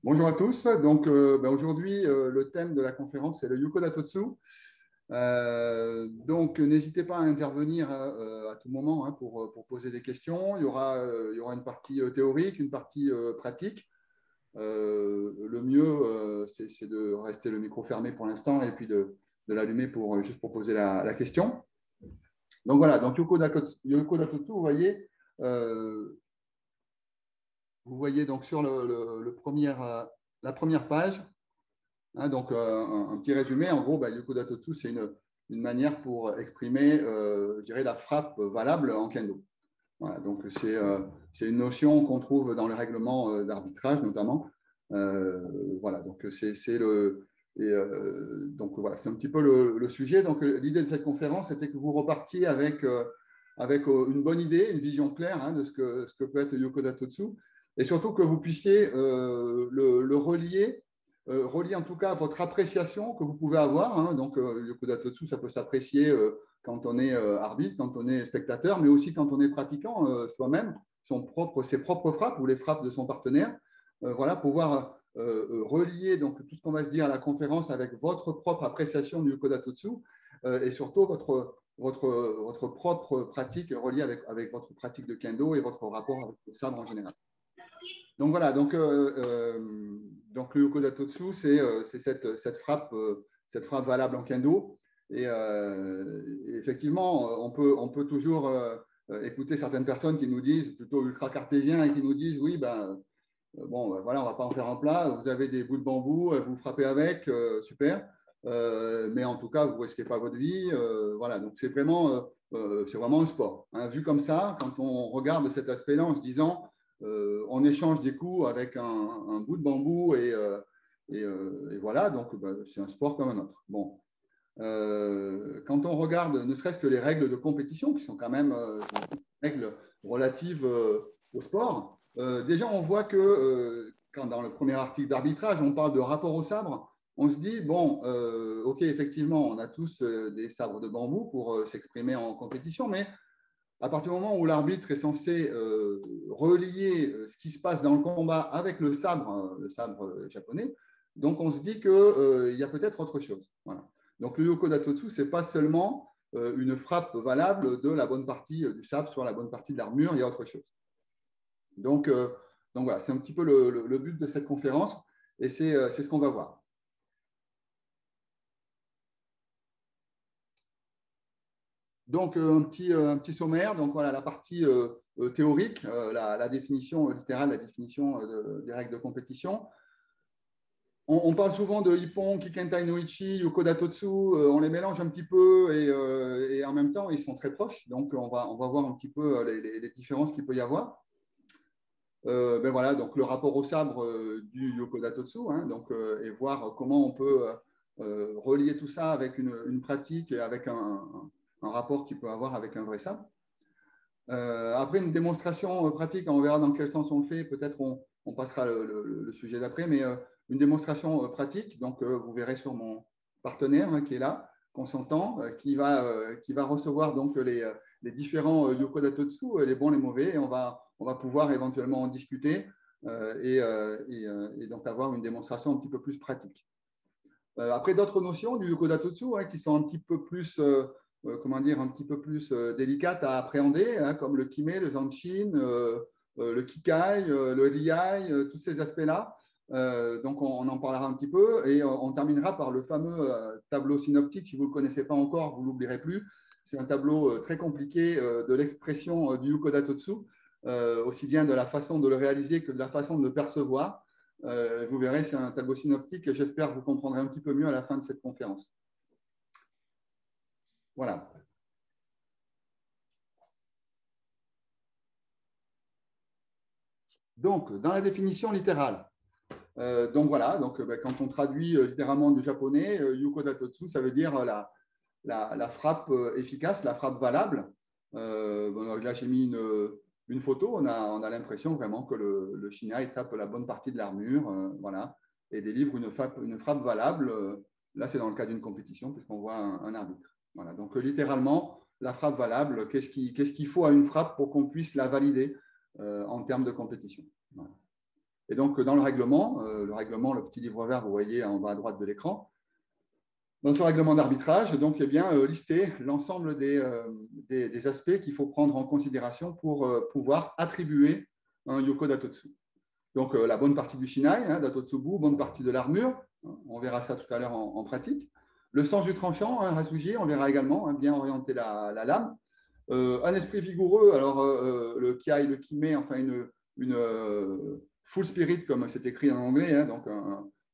Bonjour à tous. Donc, aujourd'hui, le thème de la conférence, c'est le Yuko Datotsu. Donc, n'hésitez pas à intervenir à tout moment pour poser des questions. Il y aura une partie théorique, une partie pratique. Le mieux, c'est de rester le micro fermé pour l'instant et puis de l'allumer juste pour poser la question. Donc, voilà. Donc, Yuko Datotsu, euh, vous voyez donc sur la première page. Donc, un petit résumé. En gros, Yuko Datotsu, c'est une manière pour exprimer, je dirais, la frappe valable en kendo. Voilà, donc, c'est une notion qu'on trouve dans les règlements d'arbitrage, notamment. Voilà, donc, donc, voilà, c'est un petit peu le sujet. Donc, l'idée de cette conférence, c'était que vous repartiez avec une bonne idée, une vision claire de ce que peut être Yuko Datotsu, et surtout que vous puissiez le relier en tout cas votre appréciation que vous pouvez avoir. Donc, le Yuko Datotsu, ça peut s'apprécier quand on est arbitre, quand on est spectateur, mais aussi quand on est pratiquant soi-même, ses propres frappes ou les frappes de son partenaire. Voilà, pouvoir relier donc, tout ce qu'on va se dire à la conférence avec votre propre appréciation du Yuko Datotsu et surtout votre propre pratique reliée avec votre pratique de kendo et votre rapport avec le sabre en général. Donc voilà, donc le Yuko Datotsu, c'est cette frappe valable en kendo. Et effectivement, on peut toujours écouter certaines personnes qui nous disent, plutôt ultra-cartésiens, et qui nous disent, oui, voilà, on ne va pas en faire un plat, vous avez des bouts de bambou, vous frappez avec, super, mais en tout cas, vous ne risquez pas votre vie. Voilà, donc c'est vraiment un sport. Vu comme ça, quand on regarde cet aspect-là en se disant, on échange des coups avec un bout de bambou et voilà, donc c'est un sport comme un autre. Bon. Quand on regarde ne serait-ce que les règles de compétition, qui sont quand même des règles relatives au sport, déjà on voit que quand dans le premier article d'arbitrage, on parle de rapport au sabre, on se dit, bon, ok, effectivement, on a tous des sabres de bambou pour s'exprimer en compétition, mais à partir du moment où l'arbitre est censé relier ce qui se passe dans le combat avec le sabre japonais, donc on se dit qu'il y a peut-être autre chose. Voilà. Donc le Yuko Datotsu, ce n'est pas seulement une frappe valable de la bonne partie du sabre sur la bonne partie de l'armure, il y a autre chose. Donc voilà, c'est un petit peu le but de cette conférence et c'est ce qu'on va voir. Donc, un petit sommaire. Donc, voilà, la partie théorique, la définition littérale, la définition des règles de compétition. On parle souvent de Ippon, Kikentai no Ichi, Yuko Datotsu. On les mélange un petit peu et en même temps, ils sont très proches. Donc, on va voir un petit peu les différences qu'il peut y avoir. Voilà, donc le rapport au sabre du Yuko Datotsu, donc, et voir comment on peut relier tout ça avec une pratique et avec un rapport qu'il peut avoir avec un vrai sabre. Après, une démonstration pratique, on verra dans quel sens on le fait, peut-être on passera le sujet d'après, mais une démonstration pratique, donc vous verrez sur mon partenaire qui est là, consentant, qui va recevoir donc les différents Yuko Datotsu, les bons, les mauvais, et on va pouvoir éventuellement en discuter et donc avoir une démonstration un petit peu plus pratique. Après, d'autres notions du Yuko Datotsu qui sont un petit peu plus un petit peu plus délicates à appréhender, comme le Kime, le Zanshin, le Kikai, le Riai, tous ces aspects-là. Donc, on en parlera un petit peu et on terminera par le fameux tableau synoptique. Si vous ne le connaissez pas encore, vous ne l'oublierez plus. C'est un tableau très compliqué de l'expression du Yuko Datotsu, aussi bien de la façon de le réaliser que de la façon de le percevoir. Vous verrez, c'est un tableau synoptique et j'espère que vous comprendrez un petit peu mieux à la fin de cette conférence. Voilà. Donc, dans la définition littérale, donc voilà, quand on traduit littéralement du japonais, Yuko Datotsu, ça veut dire la frappe efficace, la frappe valable. Là, j'ai mis une photo, on a l'impression vraiment que le Shinai tape la bonne partie de l'armure, voilà, et délivre une frappe valable. Là, c'est dans le cas d'une compétition, puisqu'on voit un arbitre. Voilà, donc littéralement, la frappe valable, qu'est-ce qu'il faut à une frappe pour qu'on puisse la valider en termes de compétition. Voilà. Et donc, dans le règlement, le petit livre vert, vous voyez en bas à droite de l'écran, dans ce règlement d'arbitrage, donc, eh bien, lister l'ensemble des aspects qu'il faut prendre en considération pour pouvoir attribuer un Yoko Datotsu. Donc, la bonne partie du shinai, hein, Datotsubu, bonne partie de l'armure, on verra ça tout à l'heure en pratique. Le sens du tranchant, hein, Hasuji, on verra également, hein, bien orienter la lame. Un esprit vigoureux, alors le Kiai, le Kime, enfin une full spirit, comme c'est écrit en anglais, hein, donc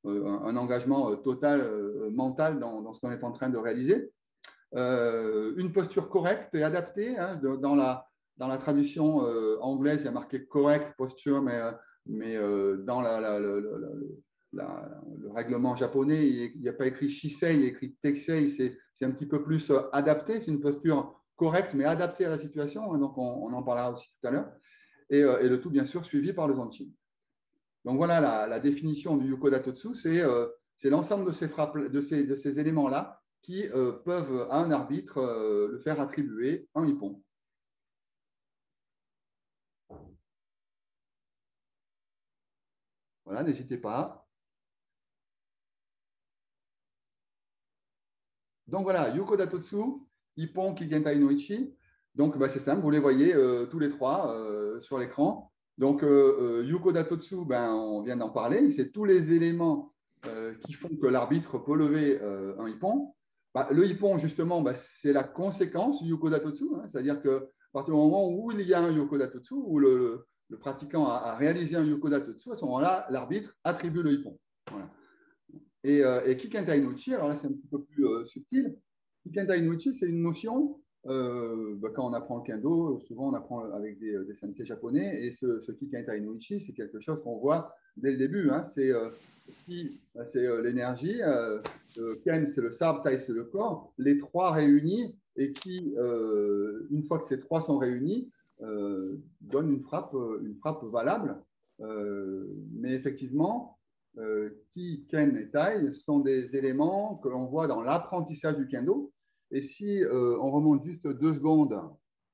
un engagement total mental dans ce qu'on est en train de réaliser. Une posture correcte et adaptée, hein, dans la traduction anglaise, il y a marqué correct posture, mais dans le règlement japonais, il n'y a pas écrit shisei, il y a écrit teksei, c'est un petit peu plus adapté, c'est une posture correcte, mais adaptée à la situation, hein, donc on en parlera aussi tout à l'heure, et le tout bien sûr suivi par le zanchin. Donc voilà la définition du Yoko Datotsu, c'est l'ensemble de ces éléments-là qui peuvent à un arbitre le faire attribuer un ippon. Voilà, n'hésitez pas. Donc voilà, Yuko Datotsu, Ippon, Kigentai no Ichi. Donc c'est simple, vous les voyez tous les trois sur l'écran. Donc Yuko Datotsu, on vient d'en parler, c'est tous les éléments qui font que l'arbitre peut lever un Ippon. Le Ippon, justement, c'est la conséquence du Yuko Datotsu, hein, c'est-à-dire qu'à partir du moment où il y a un Yuko Datotsu, où le pratiquant a réalisé un Yuko Datotsu, à ce moment-là, l'arbitre attribue le Ippon. Voilà. Et Kikentai no Uchi, alors là c'est un petit peu plus subtil. Kikentai no Uchi, c'est une notion, quand on apprend le kendo, souvent on apprend avec des sensei japonais, et ce Kikentai no Uchi, c'est quelque chose qu'on voit dès le début. Hein. C'est l'énergie, Ken c'est le sabre, Tai c'est le corps, les trois réunis, et qui, une fois que ces trois sont réunis, donnent une frappe valable. Mais effectivement, Ki, Ken et Tai sont des éléments que l'on voit dans l'apprentissage du kendo. Et si on remonte juste 2 secondes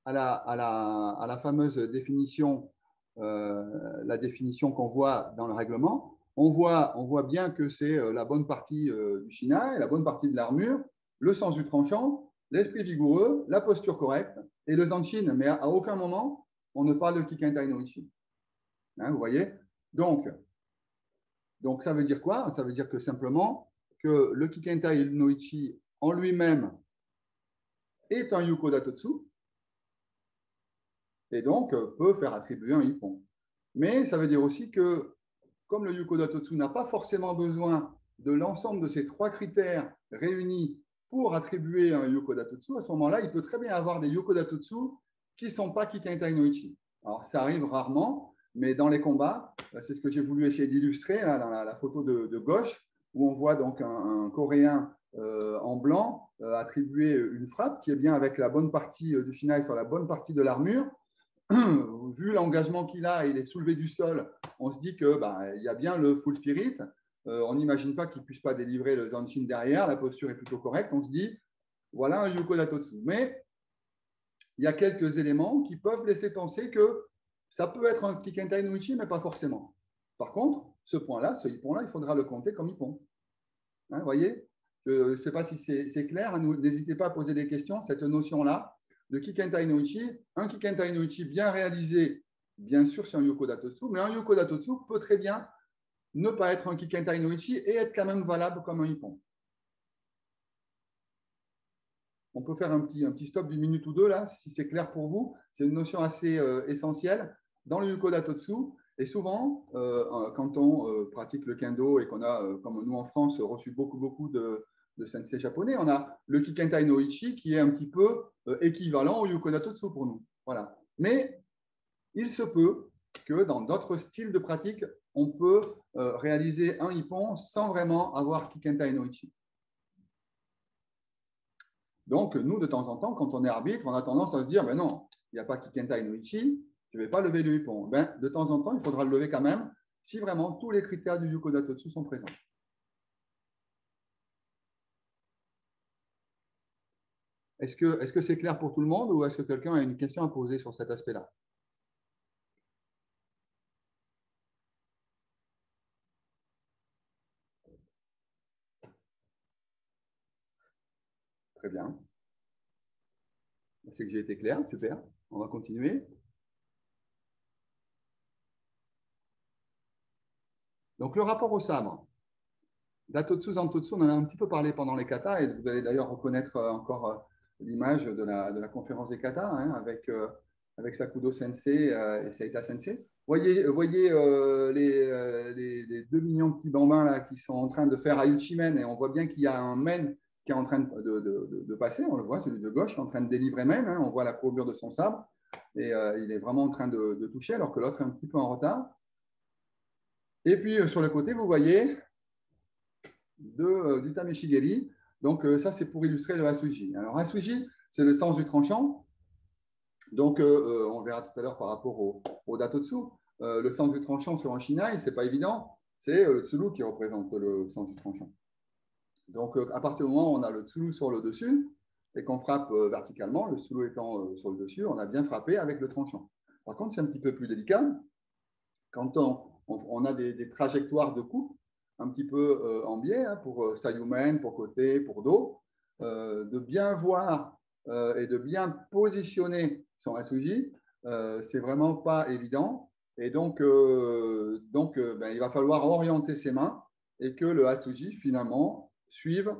à la fameuse définition, la définition qu'on voit dans le règlement, on voit bien que c'est la bonne partie du shinai, la bonne partie de l'armure, le sens du tranchant, l'esprit vigoureux, la posture correcte et le zanchin. Mais à aucun moment, on ne parle de Kikentai no Ichi. Hein, vous voyez? Donc, ça veut dire quoi? Ça veut dire que simplement que le Kikentai no Ichi en lui-même est un Yuko Datotsu et donc peut faire attribuer un Ippon. Mais ça veut dire aussi que comme le Yuko Datotsu n'a pas forcément besoin de l'ensemble de ces 3 critères réunis pour attribuer un Yuko Datotsu, à ce moment-là, il peut très bien avoir des Yuko Datotsu qui ne sont pas Kikentai no Ichi. Alors, ça arrive rarement, mais dans les combats, c'est ce que j'ai voulu essayer d'illustrer là, dans la photo de gauche, où on voit donc un Coréen en blanc attribuer une frappe qui est bien avec la bonne partie du shinai sur la bonne partie de l'armure. Vu l'engagement qu'il a, il est soulevé du sol, on se dit que il y a bien le full spirit. On n'imagine pas qu'il ne puisse pas délivrer le zanchin derrière, la posture est plutôt correcte. On se dit, voilà un Yuko Datotsu. Mais il y a quelques éléments qui peuvent laisser penser que ça peut être un Kikentai no Ichi, mais pas forcément. Par contre, ce point-là, ce Ippon-là, il faudra le compter comme Ippon. Hein, vous voyez? Je ne sais pas si c'est clair. N'hésitez pas à poser des questions. Cette notion-là de Kikentai no Ichi, un Kikentai no Ichi bien réalisé, bien sûr, c'est un Yuko Datotsu, mais un Yuko Datotsu peut très bien ne pas être un Kikentai no Ichi et être quand même valable comme un Ippon. On peut faire un petit stop d'une minute ou deux là, si c'est clair pour vous. C'est une notion assez essentielle dans le Yuko Datotsu. Et souvent, quand on pratique le kendo et qu'on a, comme nous en France, reçu beaucoup de sensei japonais, on a le Kikentai no Ichi qui est un petit peu équivalent au Yuko Datotsu pour nous. Voilà. Mais il se peut que dans d'autres styles de pratique, on peut réaliser un Ippon sans vraiment avoir Kikentai no Ichi. Donc, nous, de temps en temps, quand on est arbitre, on a tendance à se dire, non, il n'y a pas Kikentai no Ichi, je ne vais pas lever le Ippon. De temps en temps, il faudra le lever quand même, si vraiment tous les critères du Yuko Datotsu sont présents. Est-ce que c'est clair pour tout le monde ou est-ce que quelqu'un a une question à poser sur cet aspect-là? Très bien. C'est que j'ai été clair, super. On va continuer. Donc, le rapport au sabre. Datotsu, Zantotsu, on en a un petit peu parlé pendant les katas, et vous allez d'ailleurs reconnaître encore l'image de la conférence des katas hein, avec Sakudo Sensei et Seita Sensei. Voyez les 2 millions de petits bambins là, qui sont en train de faire Aichi-men, et on voit bien qu'il y a un men qui est en train de passer, on le voit, celui de gauche, en train de délivrer men, hein, on voit la courbure de son sabre, et il est vraiment en train de toucher, alors que l'autre est un petit peu en retard. Et puis sur le côté, vous voyez du Tameshigeri. Donc, ça, c'est pour illustrer le Asuji. Alors, Asuji, c'est le sens du tranchant. Donc, on verra tout à l'heure par rapport au Datotsu. Le sens du tranchant sur un Shinai, ce n'est pas évident. C'est le Tsulu qui représente le sens du tranchant. Donc, à partir du moment où on a le Tsulu sur le dessus et qu'on frappe verticalement, le Tsulu étant sur le dessus, on a bien frappé avec le tranchant. Par contre, c'est un petit peu plus délicat. Quand on a des trajectoires de coupe, un petit peu en biais, hein, pour Sayumen, pour côté, pour dos, de bien voir et de bien positionner son Asuji, c'est vraiment pas évident. Et donc, ben, il va falloir orienter ses mains et que le Asuji, finalement, suive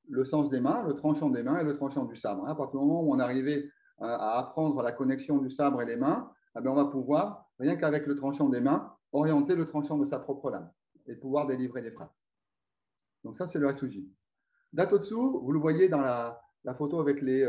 le sens des mains, le tranchant des mains et le tranchant du sabre. À partir du moment où on arrivait à apprendre la connexion du sabre et les mains, eh bien, on va pouvoir, rien qu'avec le tranchant des mains, orienter le tranchant de sa propre lame et pouvoir délivrer des frappes. Donc ça, c'est le Asuji. Datotsu, vous le voyez dans la photo avec les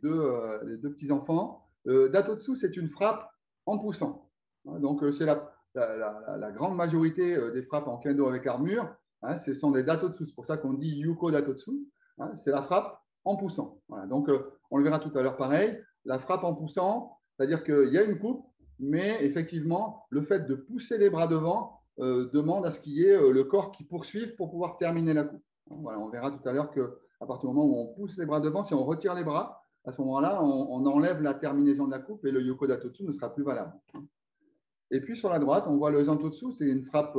deux petits-enfants. Datotsu, c'est une frappe en poussant. Donc, c'est la grande majorité des frappes en kendo avec armure. Hein, ce sont des Datotsu. C'est pour ça qu'on dit Yuko Datotsu. Hein, c'est la frappe en poussant. Voilà. Donc, on le verra tout à l'heure pareil. La frappe en poussant, c'est-à-dire qu'il y a une coupe, mais effectivement, le fait de pousser les bras devant demande à ce qu'il y ait le corps qui poursuive pour pouvoir terminer la coupe. Voilà, on verra tout à l'heure qu'à partir du moment où on pousse les bras devant, si on retire les bras, à ce moment-là, on enlève la terminaison de la coupe et le Yoko Datotsu ne sera plus valable. Et puis sur la droite, on voit le Zantotsu, c'est une frappe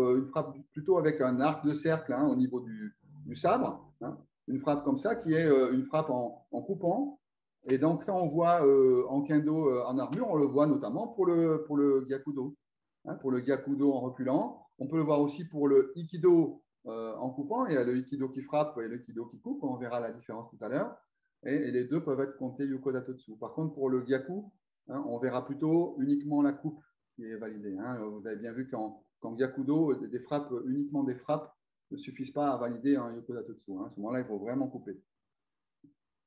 plutôt avec un arc de cercle hein, au niveau du sabre. Hein, une frappe comme ça qui est une frappe en coupant. Et donc ça, on voit en kendo en armure, on le voit notamment pour le Gyakudo. Hein, pour le Gyakudo en reculant. On peut le voir aussi pour le Ikido en coupant. Il y a le Ikido qui frappe et le Ikido qui coupe. On verra la différence tout à l'heure. Et les deux peuvent être comptés Yoko Datotsu. Par contre, pour le Gyaku, hein, on verra plutôt uniquement la coupe qui est validée. Hein. Vous avez bien vu qu'en Gyakudo, uniquement des frappes ne suffisent pas à valider un Yoko Datotsu. Hein. À ce moment-là, il faut vraiment couper.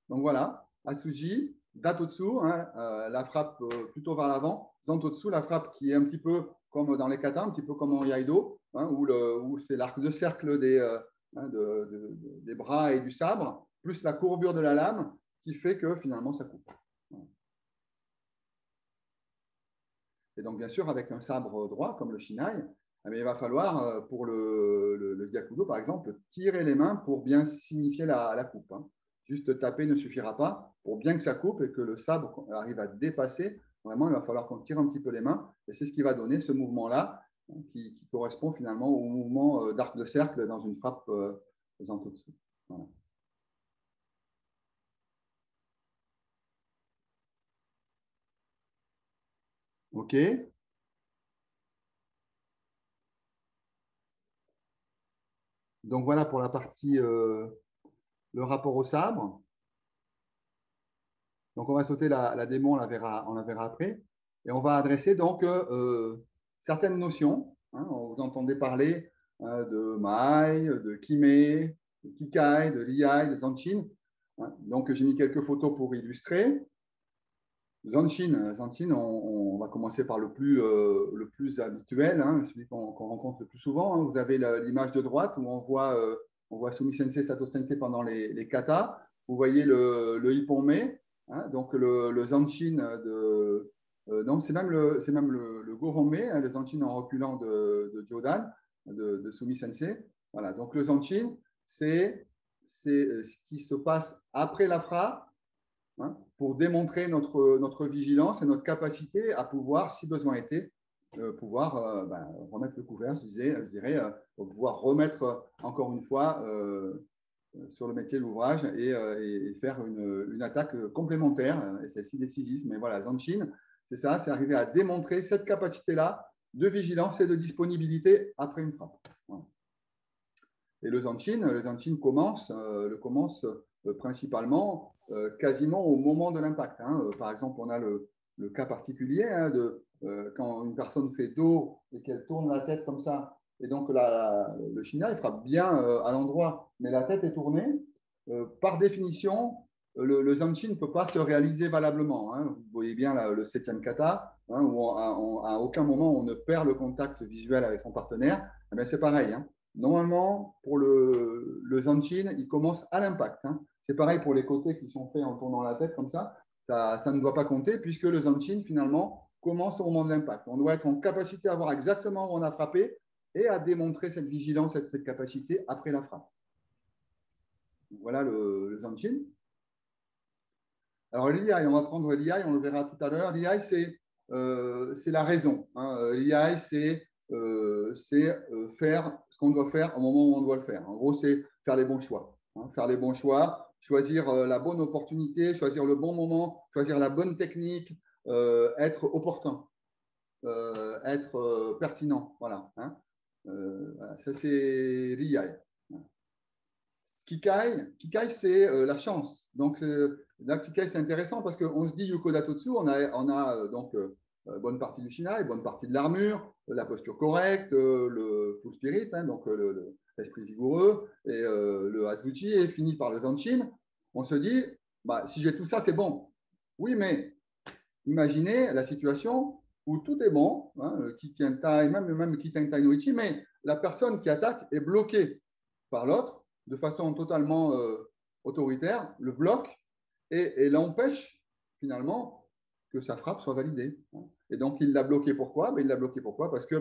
Donc voilà, Asuji, Datotsu, hein, la frappe plutôt vers l'avant. Zantotsu, la frappe qui est un petit peu comme dans les katas, un petit peu comme en Iaido, hein, où c'est l'arc de cercle des bras et du sabre, plus la courbure de la lame qui fait que finalement ça coupe. Et donc bien sûr, avec un sabre droit comme le Shinai, il va falloir, pour le Gyakudo par exemple, tirer les mains pour bien signifier la coupe. Hein. Juste taper ne suffira pas. Pour bien que ça coupe et que le sabre arrive à dépasser, vraiment, il va falloir qu'on tire un petit peu les mains. Et c'est ce qui va donner ce mouvement-là, qui correspond finalement au mouvement d'arc de cercle dans une frappe Zantotsu. Voilà. OK. Donc voilà pour la partie, le rapport au sabre. Donc, on va sauter la démo, on la verra après. Et on va adresser donc certaines notions. Hein, vous entendez parler de Mai, de Kime, de Kikai, de Liai, de Zanshin. Hein, donc, j'ai mis quelques photos pour illustrer. Zanshin, on va commencer par le plus habituel, hein, celui qu'on rencontre le plus souvent. Hein. Vous avez l'image de droite où on voit Sumi Sensei, Sato Sensei pendant les katas. Vous voyez le Ippon-me. Hein, donc le Zanshin non, c'est même le Gohonme, hein, le Zanshin en reculant de Jodan, de Sumi Sensei. Voilà, donc le Zanshin, c'est ce qui se passe après la frappe, hein, pour démontrer notre vigilance et notre capacité à pouvoir, si besoin était, remettre le couvert, je dirais, pour pouvoir remettre encore une fois sur le métier de l'ouvrage et faire une attaque complémentaire, et celle-ci décisive. Mais voilà, Zanshin, c'est ça, c'est arriver à démontrer cette capacité-là de vigilance et de disponibilité après une frappe. Voilà. Et le Zanshin commence principalement quasiment au moment de l'impact. Hein. Par exemple, on a le cas particulier de quand une personne fait dos et qu'elle tourne la tête comme ça, et donc le China, il frappe bien à l'endroit, mais la tête est tournée. Par définition, le Zanshin ne peut pas se réaliser valablement. Hein. Vous voyez bien le 7e kata, hein, où à aucun moment on ne perd le contact visuel avec son partenaire. Eh c'est pareil. Hein. Normalement, pour le Zanshin, il commence à l'impact. Hein. C'est pareil pour les côtés qui sont faits en tournant la tête comme ça. Ça ne doit pas compter puisque le Zanshin, finalement, commence au moment de l'impact. On doit être en capacité à voir exactement où on a frappé et à démontrer cette vigilance et cette capacité après la frappe. Voilà le Zanshin. Alors, l'IAI, on va prendre l'IAI, on le verra tout à l'heure. L'IAI, c'est la raison. Hein. L'IAI, c'est faire ce qu'on doit faire au moment où on doit le faire. En gros, c'est faire les bons choix. Hein. Faire les bons choix, choisir la bonne opportunité, choisir le bon moment, choisir la bonne technique, être opportun, être pertinent. Voilà. Hein. Voilà. Ça, c'est l'IAI. Kikai, c'est la chance. Donc, là, Kikai, c'est intéressant parce qu'on se dit Yuko Datotsu, on a donc bonne partie du Shinai, bonne partie de l'armure, la posture correcte, le full spirit, hein, donc l'esprit vigoureux, et le Azuchi, et fini par le Zanshin. On se dit, bah, si j'ai tout ça, c'est bon. Oui, mais imaginez la situation où tout est bon, hein, Kikentai, même Kitentai no Ichi, mais la personne qui attaque est bloquée par l'autre de façon totalement autoritaire, le bloque et l'empêche finalement que sa frappe soit validée. Et donc, il l'a bloqué pourquoi? Il l'a bloqué pourquoi? Parce que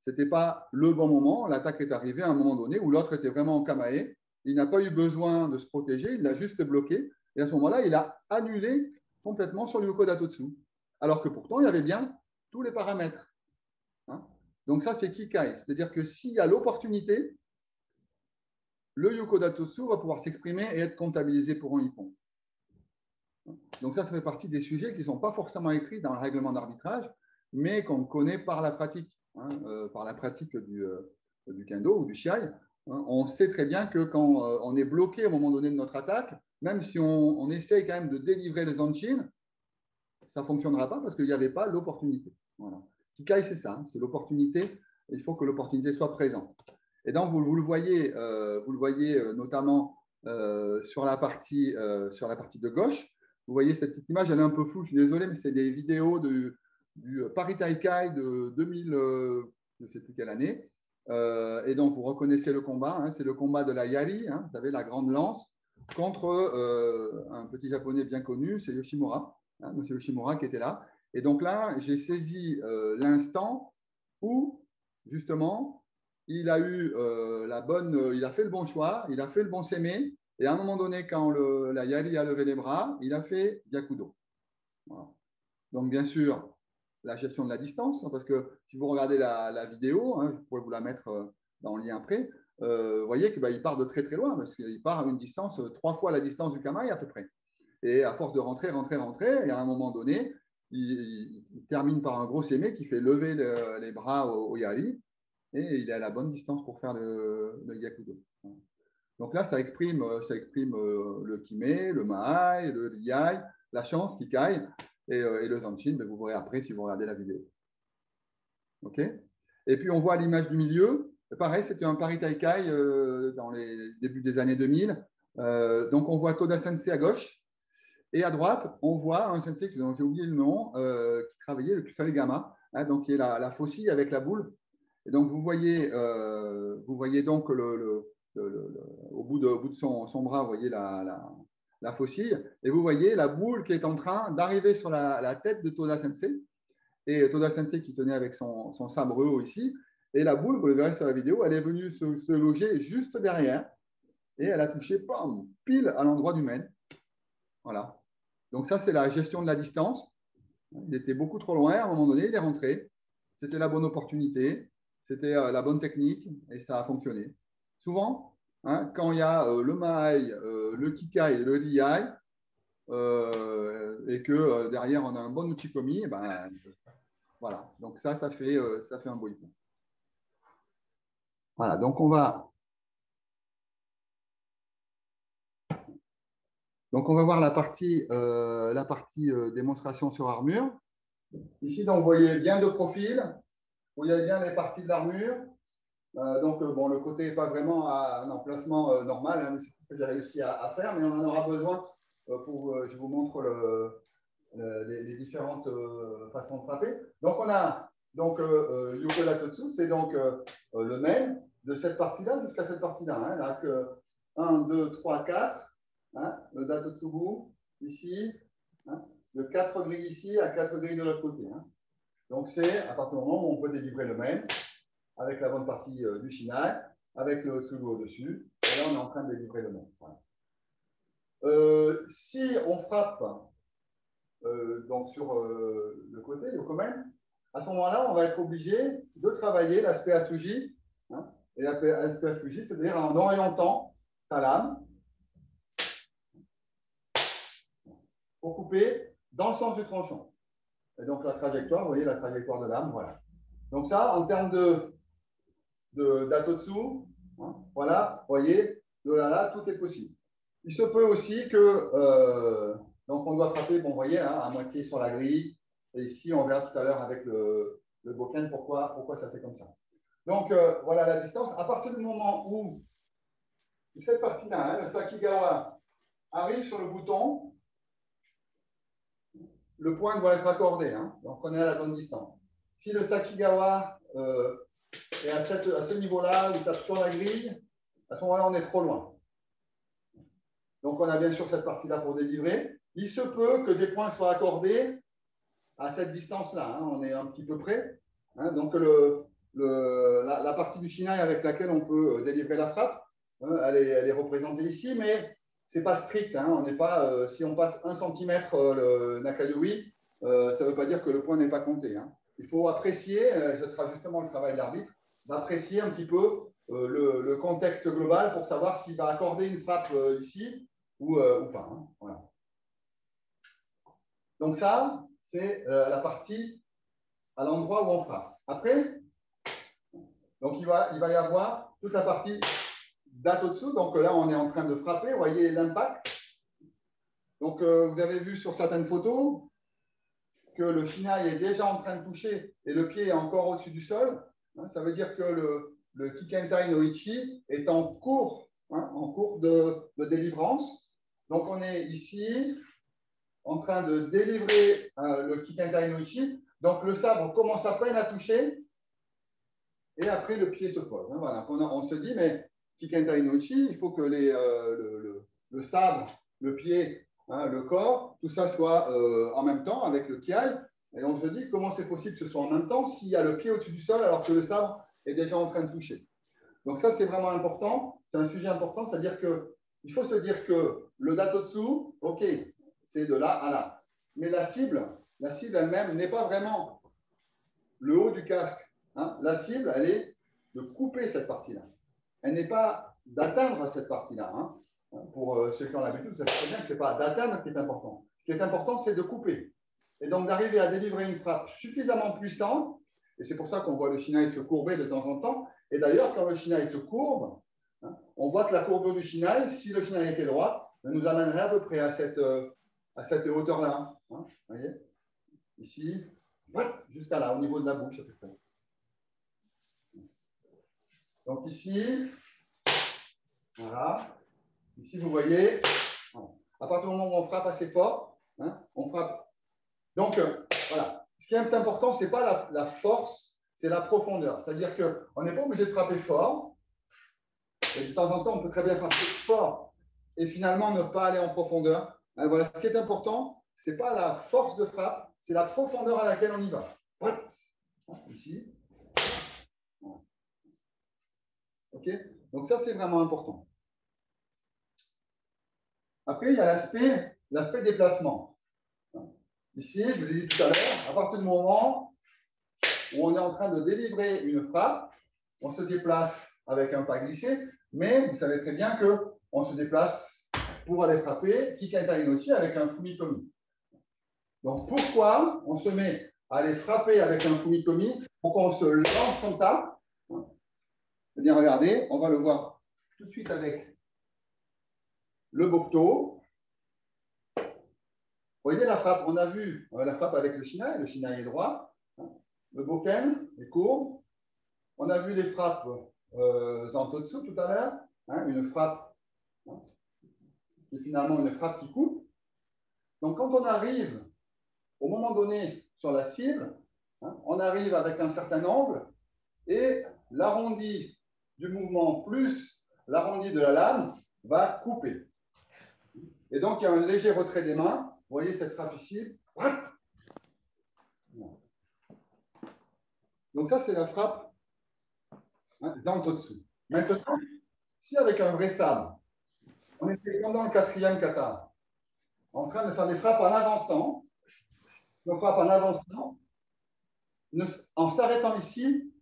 ce n'était pas le bon moment. L'attaque est arrivée à un moment donné où l'autre était vraiment en kamae. Il n'a pas eu besoin de se protéger, il l'a juste bloqué. Et à ce moment-là, il a annulé complètement sur le Yuko Datotsu. Alors que pourtant, il y avait bien tous les paramètres. Hein. Donc ça, c'est Kikai. C'est-à-dire que s'il y a l'opportunité, le Yuko Datotsu va pouvoir s'exprimer et être comptabilisé pour un hippon. Donc ça fait partie des sujets qui ne sont pas forcément écrits dans le règlement d'arbitrage, mais qu'on connaît par la pratique, hein, par la pratique du kendo ou du shiai. Hein. On sait très bien que quand on est bloqué au moment donné de notre attaque, même si on essaye quand même de délivrer les Zanshin, ça ne fonctionnera pas parce qu'il n'y avait pas l'opportunité. Voilà. Kikai, c'est ça, c'est l'opportunité. Il faut que l'opportunité soit présente. Et donc, vous le voyez notamment sur la partie de gauche. Vous voyez cette petite image, elle est un peu floue, je suis désolé, mais c'est des vidéos du Paris Taikai de 2000, je ne sais plus quelle année. Et donc, vous reconnaissez le combat. Hein, c'est le combat de la Yari, hein, vous savez, la grande lance, contre un petit japonais bien connu, c'est Yoshimura. Hein, c'est Yoshimura qui était là. Et donc là, j'ai saisi l'instant où, justement, il a eu il a fait le bon choix, il a fait le bon sémé, et à un moment donné, quand la Yari a levé les bras, il a fait Byakudo. Voilà. Donc, bien sûr, la gestion de la distance, parce que si vous regardez la vidéo, hein, je pourrais vous la mettre dans le lien après, vous voyez qu'il part de très très loin, parce qu'il part à une distance 3 fois la distance du kamae à peu près. Et à force de rentrer, et à un moment donné, il termine par un gros sémé qui fait lever les bras au Yari, et il est à la bonne distance pour faire le Yakudo. Donc là, ça exprime le Kime, le Mahai, le Liai, la chance, Kikai, et le Zanshin, mais vous verrez après si vous regardez la vidéo. OK. Et puis, on voit l'image du milieu. Pareil, c'était un Paris Taikai dans les débuts des années 2000. Donc, on voit Toda Sensei à gauche. Et à droite, on voit un sensei dont j'ai oublié le nom, qui travaillait le Kusalegama, hein, donc qui est la faucille avec la boule. Et donc, vous voyez donc au bout de son bras, vous voyez la faucille, et vous voyez la boule qui est en train d'arriver sur la tête de Toda Sensei, et Toda Sensei qui tenait avec son sabre haut ici, et la boule, vous le verrez sur la vidéo, elle est venue se loger juste derrière, et elle a touché, bam, pile à l'endroit du men. Voilà. Donc ça, c'est la gestion de la distance. Il était beaucoup trop loin, à un moment donné, il est rentré. C'était la bonne opportunité, c'était la bonne technique, et ça a fonctionné. Souvent, hein, quand il y a le Mahai, le Kikai et le Liai, et que derrière on a un bon Uchikomi, ben, voilà. Donc ça fait un beau hippon. Voilà, donc on va voir la partie démonstration sur armure. Ici, donc, vous voyez bien de profil, vous voyez bien les parties de l'armure. Donc, bon, le côté n'est pas vraiment à un emplacement normal, hein, mais c'est ce que j'ai réussi à faire, mais on en aura besoin je vous montre les différentes façons de frapper. Donc, on a Yuko Datotsu, c'est donc le main de cette partie-là jusqu'à cette partie-là. Hein, là, 1, 2, 3, 4. Hein, le Datotsubu ici. Hein, de 4 grilles ici à 4 grilles de l'autre côté. Hein. Donc, c'est à partir du moment où on peut délivrer le main avec la bonne partie du Shinai, avec le Tsugu au-dessus. Et là, on est en train de délivrer le main. Voilà. Si on frappe donc sur le côté, le Yokomen, à ce moment-là, on va être obligé de travailler l'aspect Asuji. Hein, et l'aspect Asuji, c'est-à-dire en orientant sa lame pour couper dans le sens du tranchant. Et donc la trajectoire, vous voyez la trajectoire de lame, voilà. Donc ça, en termes de Datotsu, hein, voilà, vous voyez, de là, tout est possible. Il se peut aussi que, donc on doit frapper, bon, vous voyez, hein, à moitié sur la grille. Et ici, on verra tout à l'heure avec le bokken pourquoi ça fait comme ça. Donc, voilà la distance. À partir du moment où cette partie-là, hein, le Sakigawa, arrive sur le bouton, le point doit être accordé. Hein, donc, on est à la bonne distance. Si le Sakigawa est à ce niveau-là, il tape sur la grille, à ce moment-là, on est trop loin. Donc, on a bien sûr cette partie-là pour délivrer. Il se peut que des points soient accordés à cette distance-là. Hein, on est un petit peu près. Hein, donc, la partie du Shinai avec laquelle on peut délivrer la frappe, hein, elle est représentée ici, mais ce n'est pas strict. Hein, on n'est pas, si on passe 1 cm le Nakayui, ça ne veut pas dire que le point n'est pas compté. Hein. Il faut apprécier, ce sera justement le travail de l'arbitre, d'apprécier un petit peu le contexte global pour savoir s'il va accorder une frappe ici ou pas. Hein. Voilà. Donc ça, c'est la partie à l'endroit où on frappe. Après, donc il va y avoir toute la partie Datotsu. Donc là, on est en train de frapper. Vous voyez l'impact. Donc vous avez vu sur certaines photos que le Shinai est déjà en train de toucher et le pied est encore au-dessus du sol. Hein, ça veut dire que le Kikentai no Ichi est en cours de délivrance. Donc on est ici en train de délivrer le Kikentai no Ichi. Donc le sabre commence à peine à toucher et après le pied se pose. Hein, voilà. On se dit, mais Kikentai no Ichi, il faut que le sabre, le pied, hein, le corps, tout ça soit en même temps avec le kiai. Et on se dit, comment c'est possible que ce soit en même temps s'il y a le pied au-dessus du sol alors que le sabre est déjà en train de toucher. Donc ça, c'est vraiment important. C'est un sujet important, c'est-à-dire qu'il faut se dire que le Datotsu, OK, c'est de là à là. Mais la cible elle-même n'est pas vraiment le haut du casque. Hein. La cible, elle est de couper cette partie-là. Elle n'est pas d'atteindre cette partie-là. Hein. Pour ceux qui ont l'habitude, vous savez très bien que ce n'est pas d'atteindre qui est important. Ce qui est important, c'est de couper. Et donc d'arriver à délivrer une frappe suffisamment puissante. Et c'est pour ça qu'on voit le Shinai se courber de temps en temps. Et d'ailleurs, quand le Shinai se courbe, hein, on voit que la courbure du Shinai, si le Shinai était droit, nous amènerait à peu près à cette hauteur-là. Hein, voyez, ici, jusqu'à là, au niveau de la bouche à peu près. Donc ici, voilà. Ici, vous voyez, voilà. À partir du moment où on frappe assez fort, hein, on frappe. Donc, voilà. Ce qui est important, ce n'est pas la force, c'est la profondeur. C'est-à-dire qu'on n'est pas obligé de frapper fort. Et de temps en temps, on peut très bien frapper fort et finalement ne pas aller en profondeur. Hein, voilà. Ce qui est important, ce n'est pas la force de frappe, c'est la profondeur à laquelle on y va. Ici. OK ? Donc ça, c'est vraiment important. Après, il y a l'aspect déplacement. Ici, je vous ai dit tout à l'heure, à partir du moment où on est en train de délivrer une frappe, on se déplace avec un pas glissé. Mais vous savez très bien qu'on se déplace pour aller frapper Kikenta Inochi avec un Fumitomi. Donc, pourquoi on se met à aller frapper avec un Fumitomi? Pourquoi on se lance comme ça? Eh bien, regardez, on va le voir tout de suite avec le Bokto. Vous voyez la frappe, on a vu la frappe avec le Shinai est droit. Le Boken est court. On a vu les frappes Zantotsu tout à l'heure, une frappe qui est finalement une frappe qui coupe. Donc, quand on arrive au moment donné sur la cible, on arrive avec un certain angle et l'arrondi du mouvement plus l'arrondi de la lame va couper. Et donc, il y a un léger retrait des mains. Vous voyez cette frappe ici. Donc, ça, c'est la frappe Zantotsu. Maintenant, si avec un vrai sabre, on était comme dans le 4e kata, en train de faire des frappes en avançant, nos frappes en avançant, en s'arrêtant ici,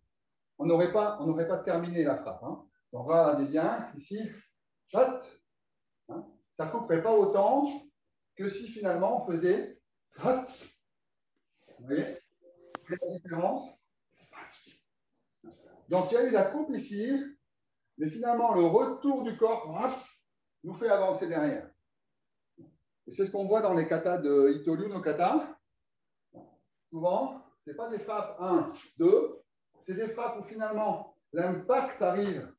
on n'aurait pas terminé la frappe. Donc, regardez bien, ici, ça ne couperait pas autant que si finalement on faisait. Vous voyez la différence? Donc, il y a eu la coupe ici, mais finalement, le retour du corps nous fait avancer derrière. Et c'est ce qu'on voit dans les katas de Ito-Ryu no kata. Souvent, ce n'est pas des frappes 1, 2, c'est des frappes où finalement l'impact arrive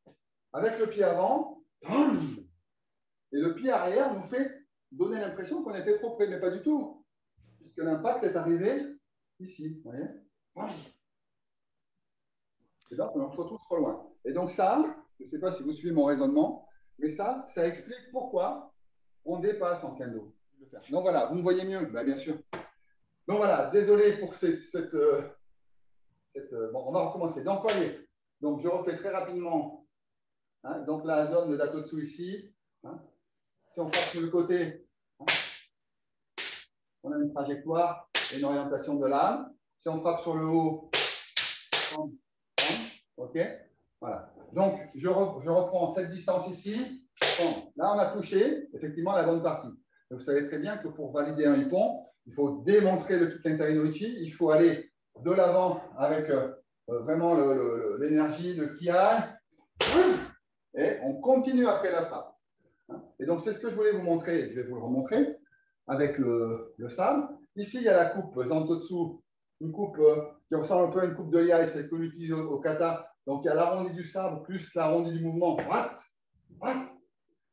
avec le pied avant et le pied arrière nous fait donner l'impression qu'on était trop près, mais pas du tout, puisque l'impact est arrivé ici. Vous voyez? Et donc, on se retrouve trop loin. Et donc ça, je ne sais pas si vous suivez mon raisonnement, mais ça explique pourquoi on dépasse en kendo. Donc voilà, vous me voyez mieux? Ben, bien sûr. Donc voilà, désolé pour bon, on va recommencer. Donc, voyez, donc je refais très rapidement. Donc la zone de Datotsu ici. Si on frappe sur le côté, on a une trajectoire et une orientation de l'âme. Si on frappe sur le haut, ok. Voilà. Donc je reprends cette distance ici. Là, on a touché effectivement la bonne partie. Donc, vous savez très bien que pour valider un ippon, il faut démontrer le Kikenta Inoichi. Il faut aller de l'avant avec vraiment l'énergie, le kiai. Et on continue après la frappe. Et donc, c'est ce que je voulais vous montrer. Je vais vous le remontrer avec le sabre. Ici, il y a la coupe Zantotsu, une coupe qui ressemble un peu à une coupe de yai, celle qu'on utilise au kata. Donc, il y a l'arrondi du sabre plus l'arrondi du mouvement.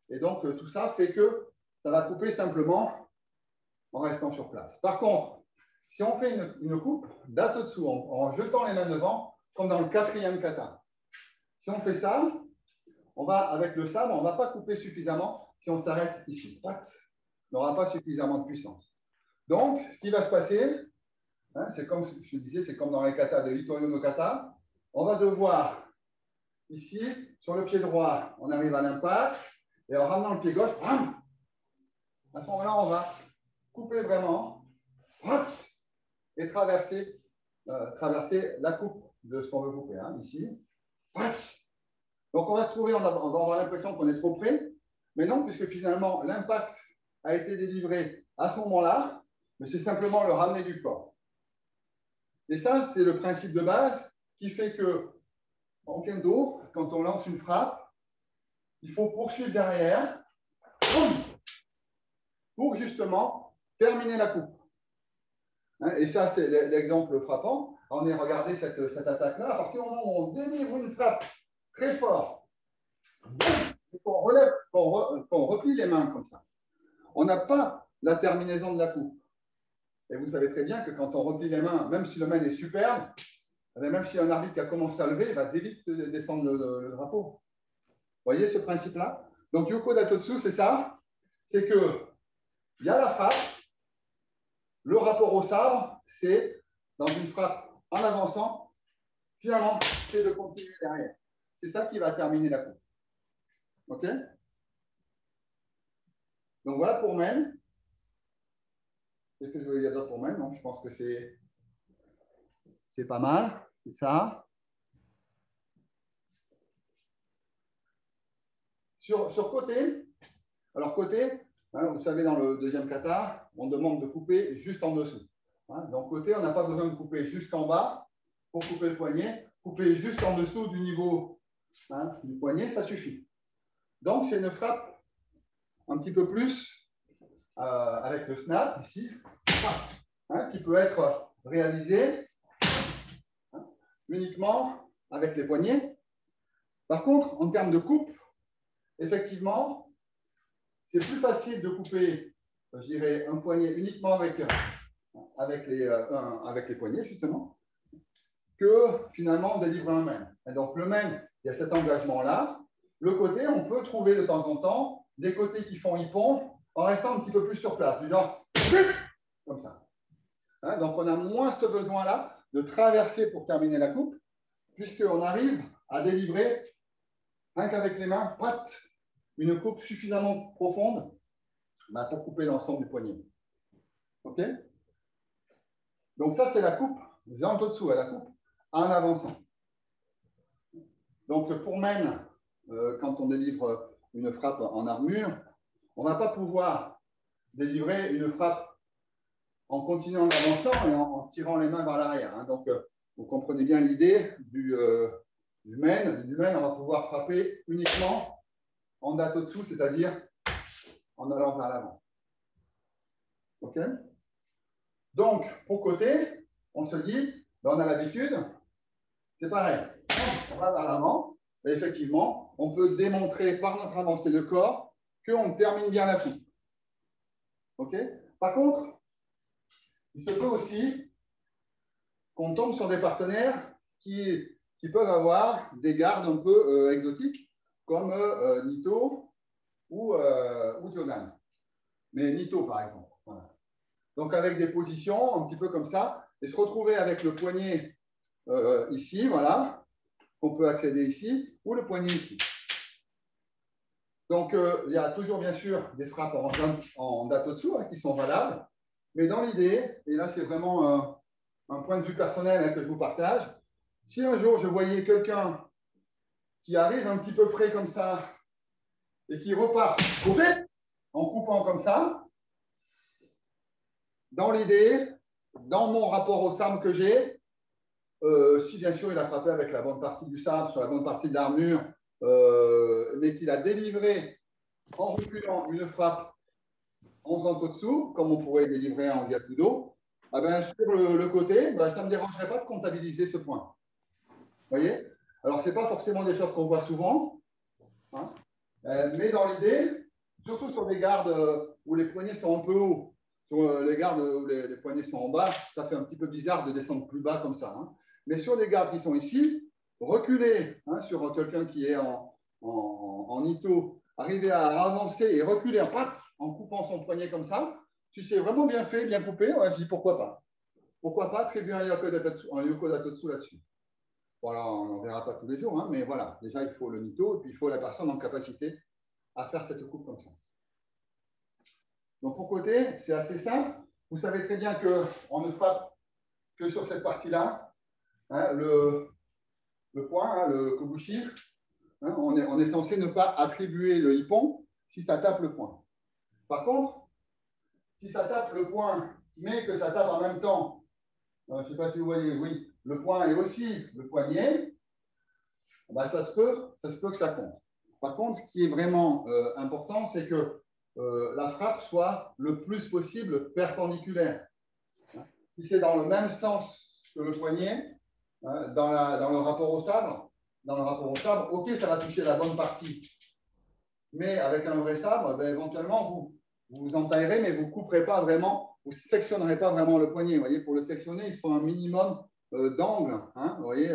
Et donc, tout ça fait que ça va couper simplement en restant sur place. Par contre, si on fait une coupe d'Atotsu en jetant les mains devant, comme dans le 4e kata, si on fait ça, on va, avec le sabre, on ne va pas couper suffisamment si on s'arrête ici. On n'aura pas suffisamment de puissance. Donc, ce qui va se passer, c'est comme je disais, c'est comme dans les katas de Ito-Ryu no kata. On va devoir, ici, sur le pied droit, on arrive à l'impact, et en ramenant le pied gauche, à ce moment-là, on va couper vraiment et traverser la coupe de ce qu'on veut couper, ici. Donc, on va se trouver, on va avoir l'impression qu'on est trop près, mais non, puisque finalement, l'impact a été délivré à ce moment-là, mais c'est simplement le ramener du corps. Et ça, c'est le principe de base qui fait que, en kendo, quand on lance une frappe, il faut poursuivre derrière pour justement terminer la coupe. Et ça, c'est l'exemple frappant. On a regardé cette attaque-là. À partir du moment où on délivre une frappe très fort, qu'on relève, qu'on replie les mains comme ça, on n'a pas la terminaison de la coupe. Et vous savez très bien que quand on replie les mains, même si le main est superbe, même si un arbitre qui a commencé à lever, il va vite descendre le drapeau. Vous voyez ce principe-là? Donc, Yoko Datotsu, c'est ça. C'est qu'il y a la frappe. Le rapport au sabre, c'est dans une frappe en avançant, finalement, c'est de continuer derrière. C'est ça qui va terminer la coupe. OK? Donc, voilà pour Men. Qu'est-ce que je voulais dire d'autre pour Men? Donc, je pense que c'est pas mal. C'est ça. Sur côté, alors côté, hein, vous savez, dans le deuxième kata, on demande de couper juste en dessous. Hein, donc côté, on n'a pas besoin de couper jusqu'en bas pour couper le poignet. Couper juste en dessous du niveau du poignet, ça suffit. Donc c'est une frappe un petit peu plus avec le snap ici, qui peut être réalisée uniquement avec les poignets. Par contre, en termes de coupe, effectivement, c'est plus facile de couper, je dirais, un poignet uniquement avec les poignets, justement, que finalement de livrer un main. Et donc, le main, il y a cet engagement-là. Le côté, on peut trouver de temps en temps des côtés qui font hippon en restant un petit peu plus sur place, du genre comme ça. Hein, donc, on a moins ce besoin-là de traverser pour terminer la coupe, puisqu'on arrive à délivrer, rien qu'avec les mains, une coupe suffisamment profonde pour couper l'ensemble du poignet. OK? Donc, ça, c'est la coupe Zantotsu, la coupe en avançant. Donc, pour main, quand on délivre une frappe en armure, on ne va pas pouvoir délivrer une frappe en continuant en avançant et en tirant les mains vers l'arrière. Hein. Donc, vous comprenez bien l'idée du main. Du main, on va pouvoir frapper uniquement en datotsu, c'est-à-dire en allant vers l'avant. OK? Donc, pour côté, on se dit, on a l'habitude, c'est pareil. On va vers l'avant, et effectivement, on peut démontrer par notre avancée de corps qu'on termine bien la coupe. OK? Par contre, il se peut aussi qu'on tombe sur des partenaires qui peuvent avoir des gardes un peu exotiques, comme Nito ou Jonan. Mais Nito, par exemple. Voilà. Donc, avec des positions un petit peu comme ça, et se retrouver avec le poignet ici, voilà, qu'on peut accéder ici, ou le poignet ici. Donc, il y a toujours, bien sûr, des frappes en datotsu qui sont valables, mais dans l'idée, et là, c'est vraiment un point de vue personnel que je vous partage, si un jour, je voyais quelqu'un qui arrive un petit peu près comme ça et qui repart couper, en coupant comme ça, dans l'idée, dans mon rapport au sabre que j'ai, si bien sûr il a frappé avec la bonne partie du sabre, sur la bonne partie de l'armure, mais qu'il a délivré en reculant une frappe en Zantotsu, comme on pourrait délivrer en Gyakudo, eh bien, sur le côté, ça ne me dérangerait pas de comptabiliser ce point. Vous voyez? Alors, ce n'est pas forcément des choses qu'on voit souvent, hein, mais dans l'idée, surtout sur des gardes où les poignets sont un peu hauts, sur les gardes où les poignets sont en bas, ça fait un petit peu bizarre de descendre plus bas comme ça. Hein. Mais sur des gardes qui sont ici, reculer sur quelqu'un qui est en Ito, arriver à avancer et reculer en coupant son poignet comme ça, si c'est vraiment bien fait, bien coupé, je dis pourquoi pas. Pourquoi pas attribuer un yoko datotsu là-dessus. Voilà, on n'en verra pas tous les jours, hein, mais voilà, déjà il faut le Nito et puis il faut la personne en capacité à faire cette coupe comme ça. Donc pour côté, c'est assez simple. Vous savez très bien qu'on ne frappe que sur cette partie-là, hein, le point, hein, le kobushi. Hein, on est censé ne pas attribuer le hippon si ça tape le point. Par contre, si ça tape le point, mais que ça tape en même temps, je ne sais pas si vous voyez, oui, le point et aussi le poignet, ben ça se peut que ça compte. Par contre, ce qui est vraiment important, c'est que la frappe soit le plus possible perpendiculaire. Si c'est dans le même sens que le poignet, hein, dans le rapport au sabre, ok, ça va toucher la bonne partie. Mais avec un vrai sabre, ben, éventuellement, vous entaillerez, mais vous ne couperez pas vraiment, vous ne sectionnerez pas vraiment le poignet. Vous voyez, pour le sectionner, il faut un minimum d'angle. Hein, vous voyez,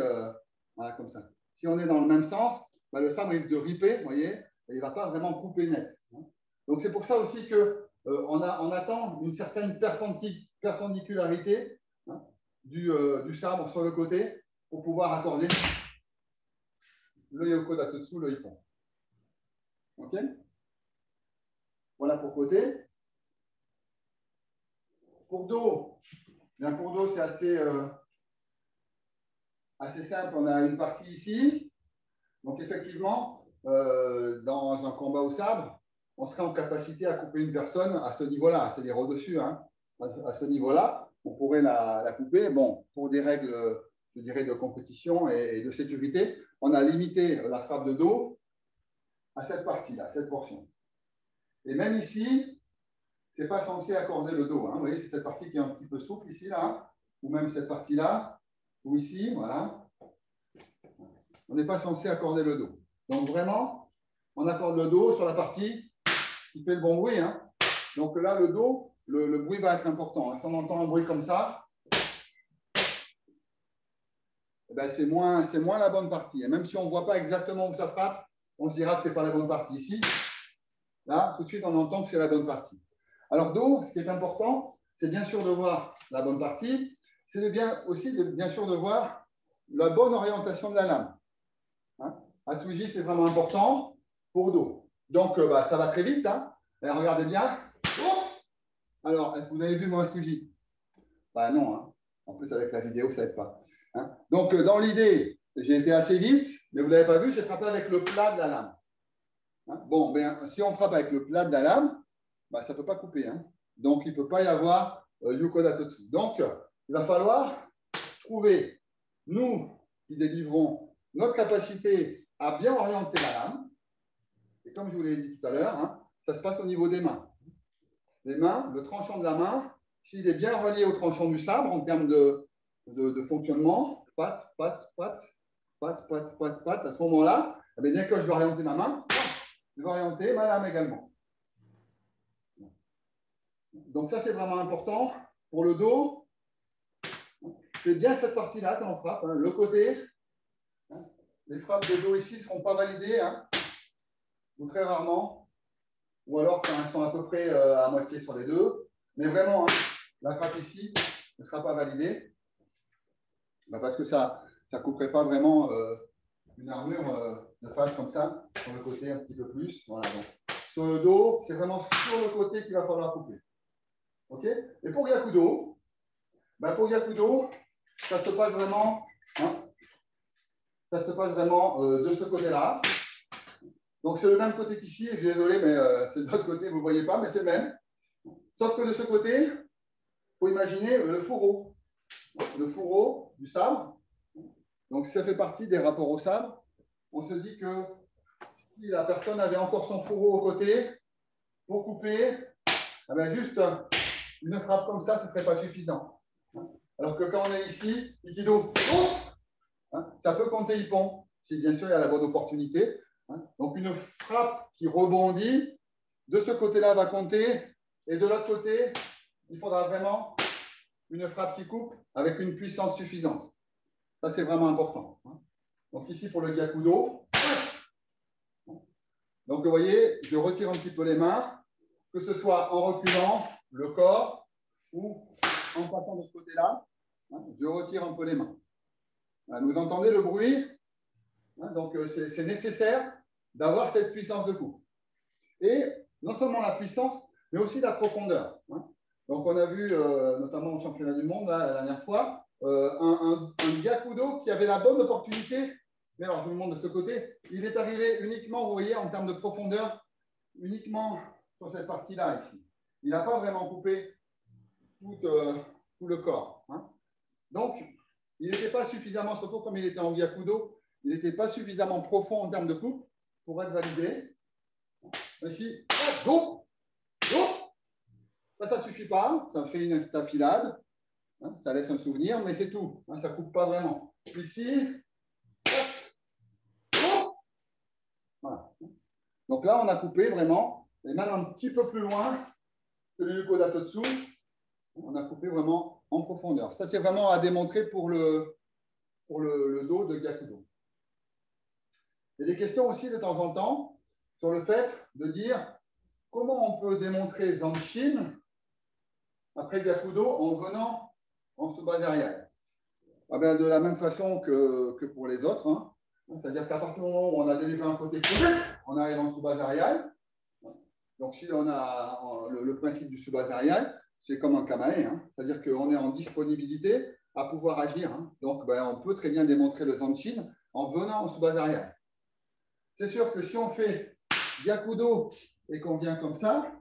voilà, comme ça. Si on est dans le même sens, ben, le sabre risque de ripper, vous voyez, et il ne va pas vraiment couper net. Hein. Donc, c'est pour ça aussi qu'on attend une certaine perpendicularité, hein, du sabre sur le côté pour pouvoir accorder le yoko datotsu, le hippon. OK? Voilà pour côté. Pour dos, bien pour dos, c'est assez simple. On a une partie ici. Donc, effectivement, dans un combat au sabre, on serait en capacité à couper une personne à ce niveau-là, c'est-à-dire au-dessus, hein, à ce niveau-là, on pourrait la couper. Bon, pour des règles, je dirais, de compétition et de sécurité, on a limité la frappe de dos à cette partie-là, cette portion. Et même ici, ce n'est pas censé accorder le dos. Hein. Vous voyez, c'est cette partie qui est un petit peu souple ici, là, ou même cette partie-là, ou ici, voilà. On n'est pas censé accorder le dos. Donc vraiment, on accorde le dos sur la partie qui fait le bon bruit. Hein. Donc là, le dos, le bruit va être important. Hein. Si on entend un bruit comme ça, eh ben, c'est moins la bonne partie. Et même si on ne voit pas exactement où ça frappe, on se dira que ce n'est pas la bonne partie. Ici, là, tout de suite, on entend que c'est la bonne partie. Alors, dos, ce qui est important, c'est bien sûr de voir la bonne partie. C'est aussi bien sûr de voir la bonne orientation de la lame. Hein. Asuji, c'est vraiment important pour dos. Donc, ça va très vite. Hein. Et regardez bien. Oh, alors, est-ce que vous avez vu mon Asuji? Bah non. Hein. En plus, avec la vidéo, ça n'aide pas. Hein. Donc, dans l'idée, j'ai été assez vite, mais vous ne l'avez pas vu, j'ai frappé avec le plat de la lame. Hein. Bon, ben, si on frappe avec le plat de la lame, bah, ça ne peut pas couper. Hein. Donc, il ne peut pas y avoir Yuko Datetsu. Donc, il va falloir trouver, nous qui délivrons notre capacité à bien orienter la lame. Et comme je vous l'ai dit tout à l'heure, hein, ça se passe au niveau des mains. Les mains, le tranchant de la main, s'il est bien relié au tranchant du sabre en termes de fonctionnement, patte, patte, patte, patte, patte, patte, patte, à ce moment-là, eh bien que je vais orienter ma main, je vais orienter ma lame également. Donc ça, c'est vraiment important. Pour le dos, c'est bien cette partie-là quand on frappe, hein, le côté. Hein, les frappes de dos ici ne seront pas validées, hein, ou très rarement, ou alors quand elles sont à peu près à moitié sur les deux. Mais vraiment, hein, la frappe ici ne sera pas validée, parce que ça ne couperait pas vraiment une armure de face comme ça, sur le côté un petit peu plus. Voilà, donc. Sur le dos, c'est vraiment sur le côté qu'il va falloir couper. Okay. Et pour Gyakudo, ça se passe vraiment, hein, de ce côté-là. Donc c'est le même côté qu'ici, je suis désolé, mais c'est de l'autre côté, vous ne le voyez pas, mais c'est le même. Sauf que de ce côté, il faut imaginer le fourreau du sabre. Donc si ça fait partie des rapports au sabre, on se dit que si la personne avait encore son fourreau au côté, pour couper, eh bien juste une frappe comme ça, ce ne serait pas suffisant. Alors que quand on est ici, Ikido, ça peut compter Ippon, si bien sûr il y a la bonne opportunité. Donc une frappe qui rebondit, de ce côté-là va compter, et de l'autre côté, il faudra vraiment une frappe qui coupe avec une puissance suffisante. Ça, c'est vraiment important. Donc ici, pour le Gyakudo, donc vous voyez, je retire un petit peu les mains, que ce soit en reculant le corps ou en passant de ce côté-là, je retire un peu les mains. Vous entendez le bruit? Donc c'est nécessaire d'avoir cette puissance de coupe. Et non seulement la puissance, mais aussi la profondeur. Donc on a vu, notamment au championnat du monde, la dernière fois, un Gyakudo qui avait la bonne opportunité. Mais alors je vous le montre de ce côté. Il est arrivé uniquement, vous voyez, en termes de profondeur, uniquement sur cette partie-là ici. Il n'a pas vraiment coupé tout le corps. Donc, il n'était pas suffisamment, surtout comme il était en Gyakudo, il n'était pas suffisamment profond en termes de coupe pour être validé. Ici, ça ne suffit pas, ça fait une stafilade, ça laisse un souvenir, mais c'est tout, ça ne coupe pas vraiment. Ici, voilà. Donc là, on a coupé vraiment, et même un petit peu plus loin que le Yuko Datetsu, on a coupé vraiment en profondeur. Ça, c'est vraiment à démontrer pour le dos de Gyakudo. Il y a des questions aussi de temps en temps sur le fait de dire comment on peut démontrer Zanshin après Gyakudo en venant en Tsubasariai. De la même façon que pour les autres. C'est-à-dire qu'à partir du moment où on a délivré un côté court, on arrive en Tsubasariai. Donc, si on a le principe du Tsubasariai, c'est comme un kamae. C'est-à-dire qu'on est en disponibilité à pouvoir agir. Donc, on peut très bien démontrer le Zanshin en venant en Tsubasariai. c'est sûr que si on fait Gyakudo et qu'on vient comme ça,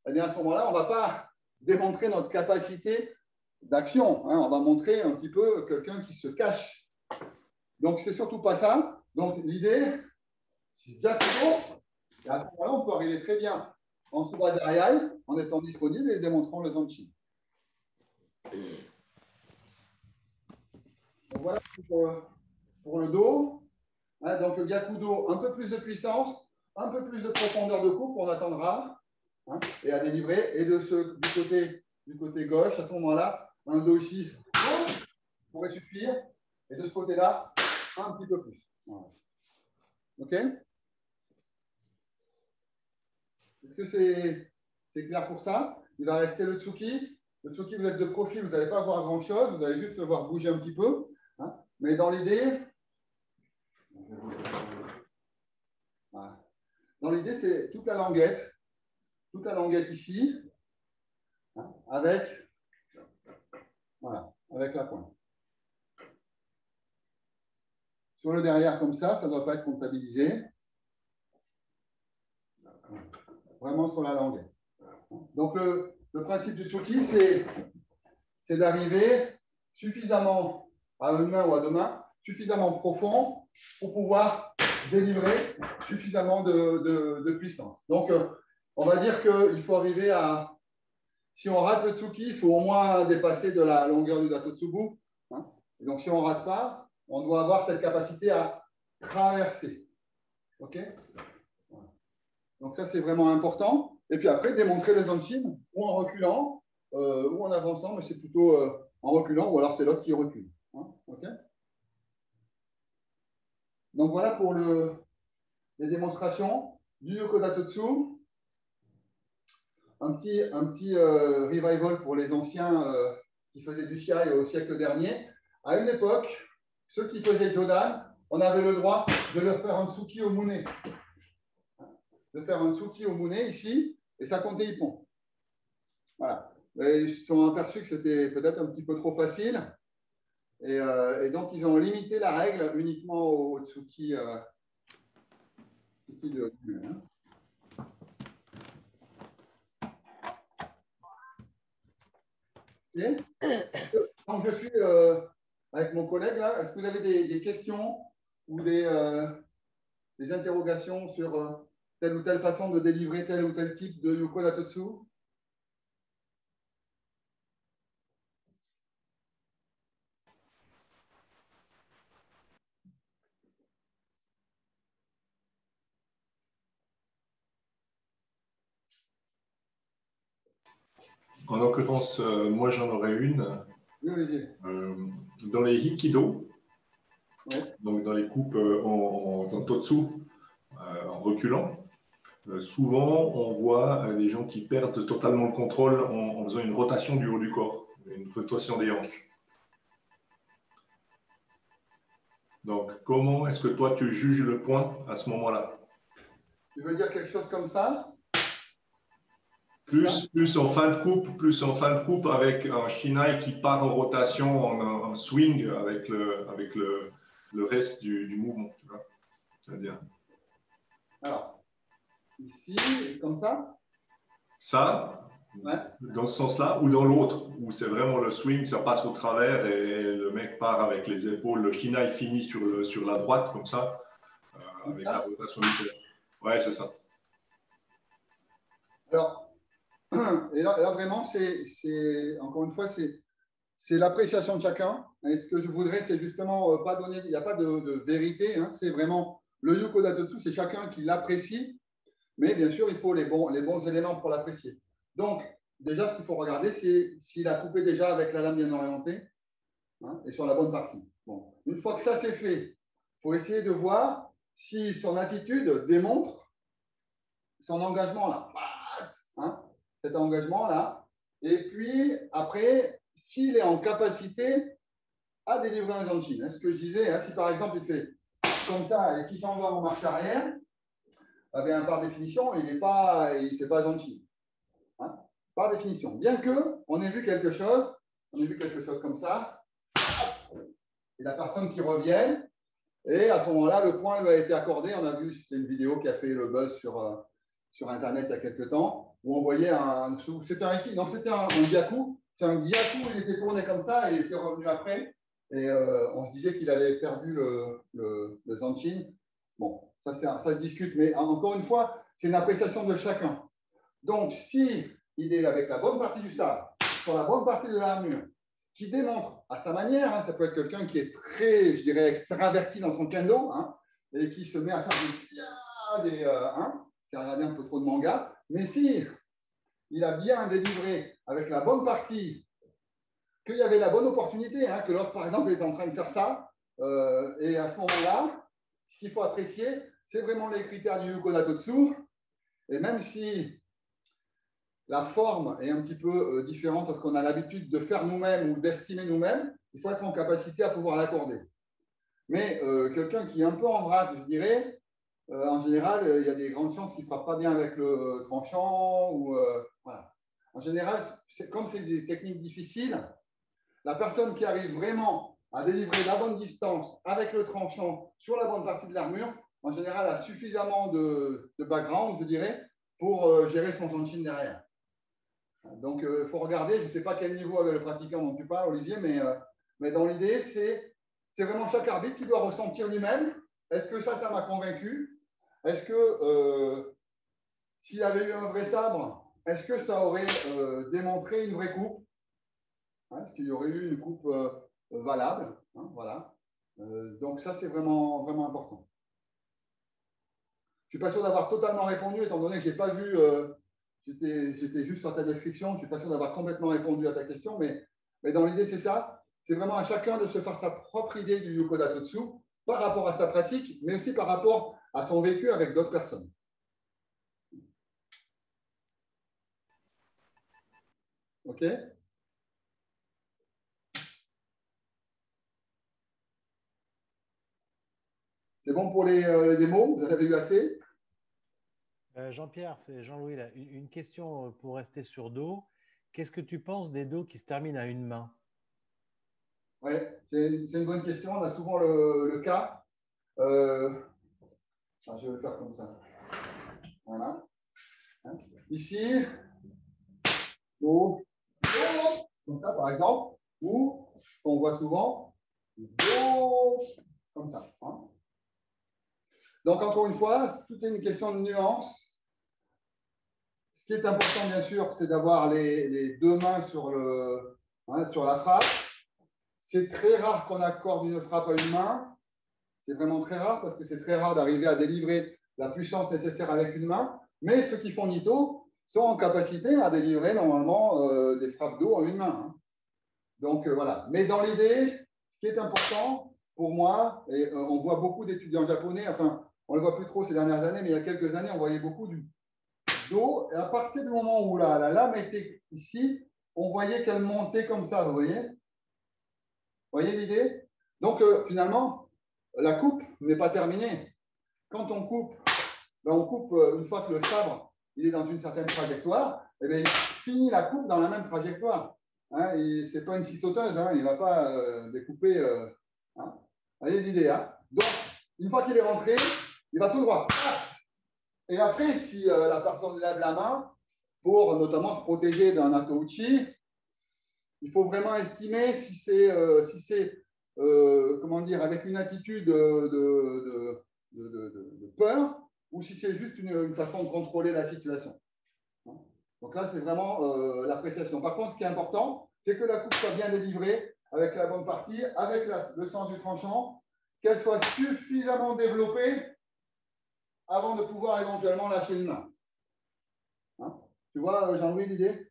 eh bien à ce moment-là, on ne va pas démontrer notre capacité d'action. Hein. On va montrer un petit peu quelqu'un qui se cache. Donc, c'est surtout pas ça. Donc, l'idée, c'est Gyakudo. Et à ce moment-là, on peut arriver très bien en sous-brazarial en étant disponible et démontrant le Zanchin. Donc, voilà pour le dos. Hein, donc, le Gyakudo, un peu plus de puissance, un peu plus de profondeur de coupe, on attendra. Hein, et à délivrer. Et du côté gauche, à ce moment-là, un dos ici pourrait suffire. Et de ce côté-là, un petit peu plus. Voilà. OK? Est-ce que c'est clair pour ça? Il va rester le Tsuki. Le Tsuki, vous êtes de profil, vous n'allez pas voir grand-chose. Vous allez juste le voir bouger un petit peu. Hein, mais dans l'idée, voilà. Dans l'idée, c'est toute la languette ici, hein, avec la pointe. Sur le derrière, comme ça ne doit pas être comptabilisé. Vraiment sur la languette. Donc, le principe du Tsuki, c'est d'arriver suffisamment à une main ou à deux mains, suffisamment profond pour pouvoir délivrer suffisamment de puissance. Donc, on va dire qu'il faut arriver à, si on rate le Tsuki, il faut au moins dépasser de la longueur du Datotsubu. Hein. Et donc, si on ne rate pas, on doit avoir cette capacité à traverser. OK? Voilà. Donc, ça, c'est vraiment important. Et puis après, démontrer le Zanchin ou en reculant ou en avançant, mais c'est plutôt en reculant, ou alors c'est l'autre qui recule. Hein. OK? Donc, voilà pour les démonstrations du Yoko Datotsu. Un petit revival pour les anciens qui faisaient du Shiai au siècle dernier. À une époque, ceux qui faisaient Jodan, on avait le droit de leur faire un Tsuki au Mune. De faire un Tsuki au Mune ici, et ça comptait Ippon. Voilà. Et ils se sont aperçus que c'était peut-être un petit peu trop facile. Et donc, ils ont limité la règle uniquement au Tsuki, de Mune. Okay. Donc, je suis avec mon collègue là. Est-ce que vous avez des questions ou des interrogations sur telle ou telle façon de délivrer tel ou tel type de Yoko Datotsu? En l'occurrence, moi j'en aurais une. Oui, Olivier. Dans les Hikido, Ouais. donc dans les coupes en Totsu, en reculant, souvent on voit des gens qui perdent totalement le contrôle en faisant une rotation du haut du corps, une rotation des hanches. Donc comment est-ce que toi tu juges le point à ce moment-là? Tu veux dire quelque chose comme ça? Plus en fin de coupe avec un Shinai qui part en rotation, en swing avec le reste du mouvement. Tu vois, c'est-à-dire. Alors, ici, comme ça? Ça, ouais. Dans ce sens-là, ou dans l'autre, où c'est vraiment le swing, ça passe au travers et le mec part avec les épaules, le Shinai finit sur la droite, comme ça, avec la rotation du corps. Ouais, c'est ça. Alors, et là vraiment, encore une fois, c'est l'appréciation de chacun. Et ce que je voudrais, c'est justement pas donner, il n'y a pas de vérité. Hein, c'est vraiment le Yoko Datotsu, c'est chacun qui l'apprécie. Mais bien sûr, il faut les bons éléments pour l'apprécier. Donc, déjà, ce qu'il faut regarder, c'est s'il a coupé déjà avec la lame bien orientée, hein, et sur la bonne partie. Bon. Une fois que ça c'est fait, il faut essayer de voir si son attitude démontre son engagement là. Hein, cet engagement là. Et puis, après, s'il est en capacité à délivrer un Zanchin. Hein, ce que je disais, hein, si par exemple il fait comme ça et qu'il s'en va en marche arrière, par définition, il ne fait pas Zanchin. Hein, par définition. Bien qu'on ait vu quelque chose comme ça, et la personne qui revient, Et à ce moment-là, le point lui a été accordé. On a vu, c'était une vidéo qui a fait le buzz sur Internet il y a quelques temps, où on voyait c'était un gyaku. C'est un gyaku, il était tourné comme ça et il était revenu après. Et on se disait qu'il avait perdu le zanchin. Bon, ça se discute, mais encore une fois, c'est une appréciation de chacun. Donc, si il est avec la bonne partie du sabre, sur la bonne partie de l'armure, qui démontre à sa manière, hein, ça peut être quelqu'un qui est très, je dirais, extraverti dans son kendo, hein, et qui se met à faire qui a regardé un peu trop de manga, mais si il a bien délivré avec la bonne partie, qu'il y avait la bonne opportunité, hein, que l'autre, par exemple, est en train de faire ça, et à ce moment-là, ce qu'il faut apprécier, c'est vraiment les critères du Yuko Natotsu, et même si la forme est un petit peu différente parce qu'on a l'habitude de faire nous-mêmes ou d'estimer nous-mêmes, il faut être en capacité à pouvoir l'accorder. Mais quelqu'un qui est un peu en vrac, je dirais, en général, il y a des grandes chances qu'il ne frappe pas bien avec le tranchant. Voilà. En général, comme c'est des techniques difficiles, la personne qui arrive vraiment à délivrer la bonne distance avec le tranchant sur la bonne partie de l'armure, en général, a suffisamment de background, je dirais, pour gérer son zanchin derrière. Donc, il faut regarder, je ne sais pas quel niveau avait le pratiquant dont tu parles, Olivier, mais dans l'idée, c'est vraiment chaque arbitre qui doit ressentir lui-même. Est-ce que ça m'a convaincu? Est-ce que s'il avait eu un vrai sabre, est-ce que ça aurait démontré une vraie coupe? Est-ce qu'il y aurait eu une coupe valable? Hein, voilà. Donc, ça, c'est vraiment, vraiment important. Je ne suis pas sûr d'avoir totalement répondu, étant donné que je n'ai pas vu... J'étais juste sur ta description, je ne suis pas sûr d'avoir complètement répondu à ta question, mais dans l'idée, c'est ça. C'est vraiment à chacun de se faire sa propre idée du Yuko Natotsu par rapport à sa pratique, mais aussi par rapport à son vécu avec d'autres personnes. OK? C'est bon pour les démos? Vous en avez eu assez? Jean-Pierre, c'est Jean-Louis là. Une question pour rester sur dos. Qu'est-ce que tu penses des dos qui se terminent à une main? Oui, c'est une bonne question. On a souvent le cas. Je vais le faire comme ça. Voilà. Ici, dos, comme ça par exemple, ou on voit souvent dos, comme ça. Hein. Donc encore une fois, tout est une question de nuance. Ce qui est important, bien sûr, c'est d'avoir les deux mains sur la frappe. C'est très rare qu'on accorde une frappe à une main. C'est vraiment très rare parce que c'est très rare d'arriver à délivrer la puissance nécessaire avec une main. Mais ceux qui font Nito sont en capacité à délivrer normalement des frappes d'eau en une main. Hein. Donc voilà. Mais dans l'idée, ce qui est important pour moi, et on voit beaucoup d'étudiants japonais, enfin, on ne le voit plus trop ces dernières années, mais il y a quelques années, on voyait beaucoup du dos. Et à partir du moment où la lame était ici, on voyait qu'elle montait comme ça, vous voyez? Vous voyez l'idée? Donc finalement, la coupe n'est pas terminée. Quand on coupe, on coupe une fois que le sabre il est dans une certaine trajectoire, et bien, il finit la coupe dans la même trajectoire. Hein, ce n'est pas une scie sauteuse, hein, il ne va pas découper. Hein. Vous voyez l'idée? Hein. Donc, une fois qu'il est rentré, il va tout droit. Et après, si la personne lève la main pour notamment se protéger d'un atouchi, il faut vraiment estimer si c'est comment dire, avec une attitude de peur ou si c'est juste une façon de contrôler la situation. Donc là, c'est vraiment l'appréciation. Par contre, ce qui est important, c'est que la coupe soit bien délivrée avec la bonne partie, avec le sens du tranchant, qu'elle soit suffisamment développée avant de pouvoir éventuellement lâcher une main. Hein, tu vois, Jean-Louis, l'idée?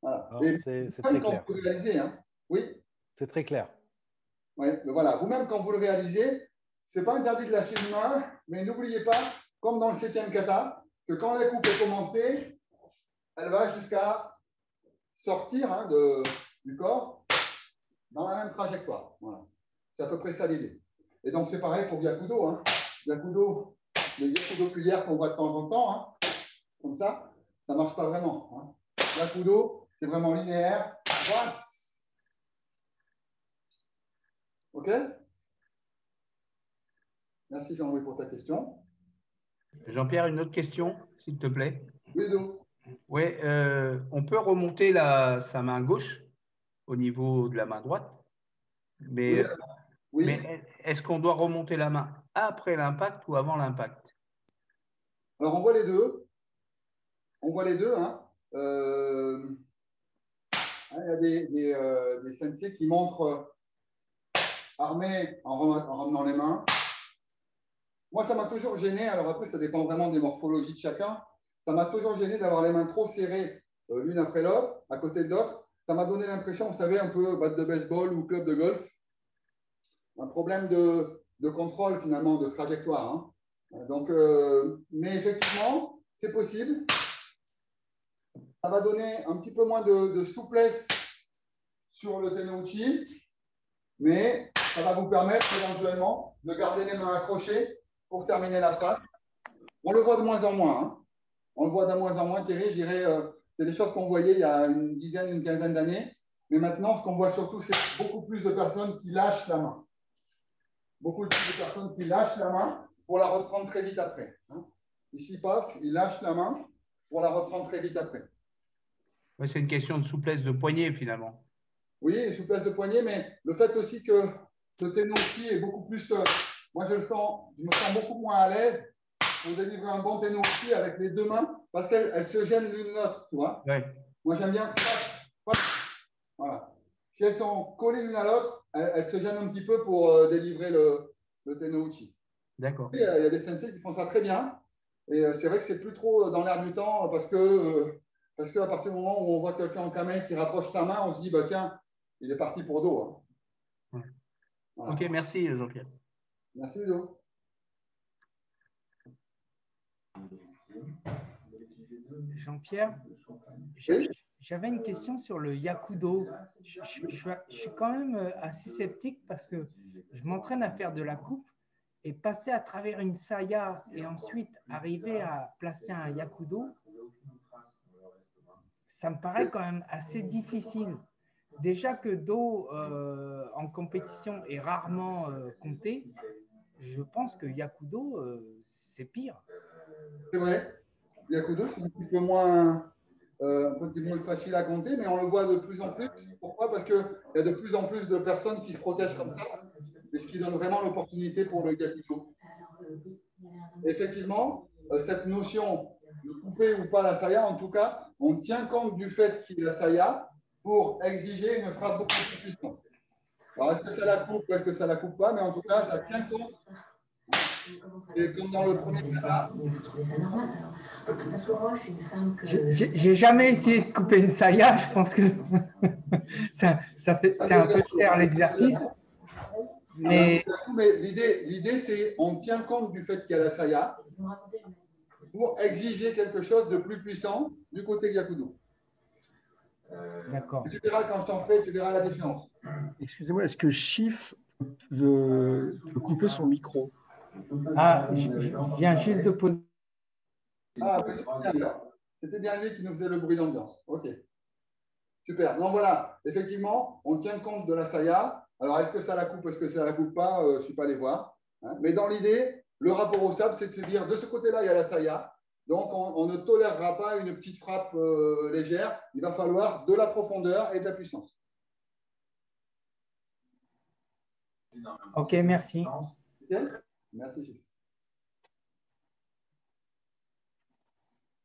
Voilà. C'est très clair. Vous le réalisez, hein. Oui. C'est très clair. Oui, mais voilà. Vous-même, quand vous le réalisez, ce n'est pas interdit de lâcher une main, mais n'oubliez pas, comme dans le 7e kata, que quand la coupe est commencée, elle va jusqu'à sortir hein, du corps dans la même trajectoire. Voilà. C'est à peu près ça l'idée. Et donc, c'est pareil pour Gyakudo. Hein. Gyakudo, les Gyakudo cuillères qu'on voit de temps en temps, hein, comme ça ne marche pas vraiment. Hein. Gyakudo, c'est vraiment linéaire, droite. OK? Merci Jean-Louis pour ta question. Jean-Pierre, une autre question, s'il te plaît. Oui, donc. Oui, on peut remonter sa main gauche au niveau de la main droite, mais, Oui. mais est-ce qu'on doit remonter la main après l'impact ou avant l'impact? Alors, on voit les deux. On voit les deux. Hein. Il y a des sensei qui montrent armés en ramenant les mains. Moi, ça m'a toujours gêné. Alors après, ça dépend vraiment des morphologies de chacun. Ça m'a toujours gêné d'avoir les mains trop serrées l'une après l'autre, à côté de l'autre. Ça m'a donné l'impression, vous savez, un peu batte de baseball ou club de golf. Un problème de contrôle, finalement, de trajectoire. Hein. Donc, mais effectivement, c'est possible. Ça va donner un petit peu moins de souplesse sur le tenouchi, mais ça va vous permettre éventuellement de garder les mains accrochées pour terminer la phrase. On le voit de moins en moins. Hein. On le voit de moins en moins, Thierry. Je dirais, c'est des choses qu'on voyait il y a une dizaine, une quinzaine d'années. Mais maintenant, ce qu'on voit surtout, c'est beaucoup plus de personnes qui lâchent la main. Beaucoup plus de personnes qui lâchent la main pour la reprendre très vite après. Hein. Ici, paf, ils lâchent la main pour la reprendre très vite après. Ouais, c'est une question de souplesse de poignet, finalement. Oui, souplesse de poignet, mais le fait aussi que ce tenouchi est beaucoup plus. Moi, je me sens beaucoup moins à l'aise pour délivrer un bon tenouchi avec les deux mains parce qu'elles se gênent l'une l'autre, tu vois. Ouais. Moi, j'aime bien. Voilà. Si elles sont collées l'une à l'autre, elles se gênent un petit peu pour délivrer le tenouchi. D'accord. Il y a des sensei qui font ça très bien. Et c'est vrai que c'est plus trop dans l'air du temps parce qu'à partir du moment où on voit quelqu'un en kame qui rapproche sa main, on se dit, bah, tiens, il est parti pour dos. Hein. Ouais. Voilà. Ok, merci Jean-Pierre. Merci Ludo. Jean-Pierre, Oui. j'avais une question sur le Yakudo. Je suis quand même assez sceptique parce que je m'entraîne à faire de la coupe et passer à travers une saya et ensuite arriver à placer un Yakudo, ça me paraît quand même assez difficile. Déjà que Do en compétition est rarement compté, je pense que Yakudo, c'est pire. C'est vrai. Yakudo, c'est un petit peu moins facile à compter, mais on le voit de plus en plus. Pourquoi? Parce qu'il y a de plus en plus de personnes qui se protègent comme ça, et ce qui donne vraiment l'opportunité pour le Yakudo. Effectivement, cette notion de couper ou pas la saya, en tout cas, on tient compte du fait qu'il y ait la saya pour exiger une frappe beaucoup plus puissante. Alors, est-ce que ça la coupe ou est-ce que ça la coupe pas? Mais en tout cas, ça tient compte. Et comme dans le premier cas. J'ai jamais essayé de couper une saya. Je pense que c'est un peu cher l'exercice. Mais l'idée, c'est on tient compte du fait qu'il y a la saya pour exiger quelque chose de plus puissant du côté Yakudo. D'accord. Tu verras quand je t'en fais, tu verras la différence. Excusez-moi, est-ce que Chiff veut couper son micro? Ah, je viens juste de poser. Ah, c'était bien lui qui nous faisait le bruit d'ambiance. OK. Super. Donc voilà, effectivement, on tient compte de la saya. Alors, est-ce que ça la coupe, est-ce que ça la coupe pas? Je ne suis pas allé voir. Hein. Mais dans l'idée, le rapport au sable, c'est de se dire, de ce côté-là, il y a la saya. Donc, on ne tolérera pas une petite frappe légère. Il va falloir de la profondeur et de la puissance. OK, merci. Okay. Merci, Gilles.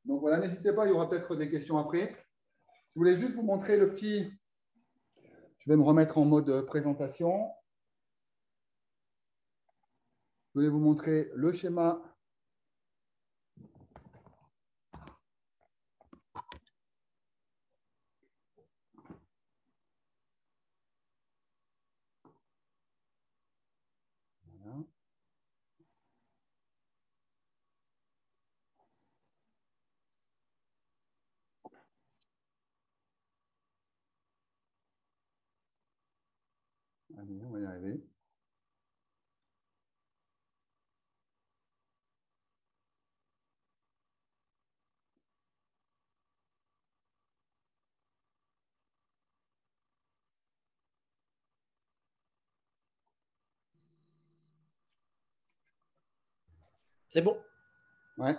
Donc voilà, n'hésitez pas, il y aura peut-être des questions après. Je voulais juste vous montrer le petit... Je vais me remettre en mode présentation. Je voulais vous montrer le schéma. Voilà. Allez, on va y arriver. C'est bon. Ouais.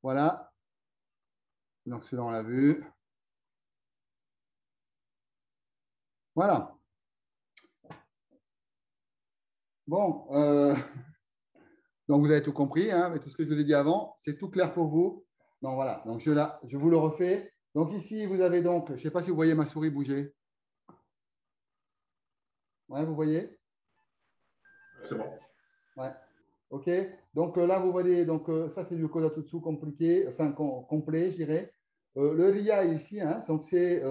Voilà. Donc celui-là, on l'a vu. Voilà. Bon. Donc vous avez tout compris, hein, mais tout ce que je vous ai dit avant, c'est tout clair pour vous. Donc voilà. Donc je vous le refais. Donc ici, vous avez donc, je ne sais pas si vous voyez ma souris bouger. Ouais, vous voyez? C'est bon. Ouais. OK. Donc là, vous voyez, donc ça, c'est du code Atutsu compliqué, enfin complet, je dirais. Le RIA ici, hein, donc c'est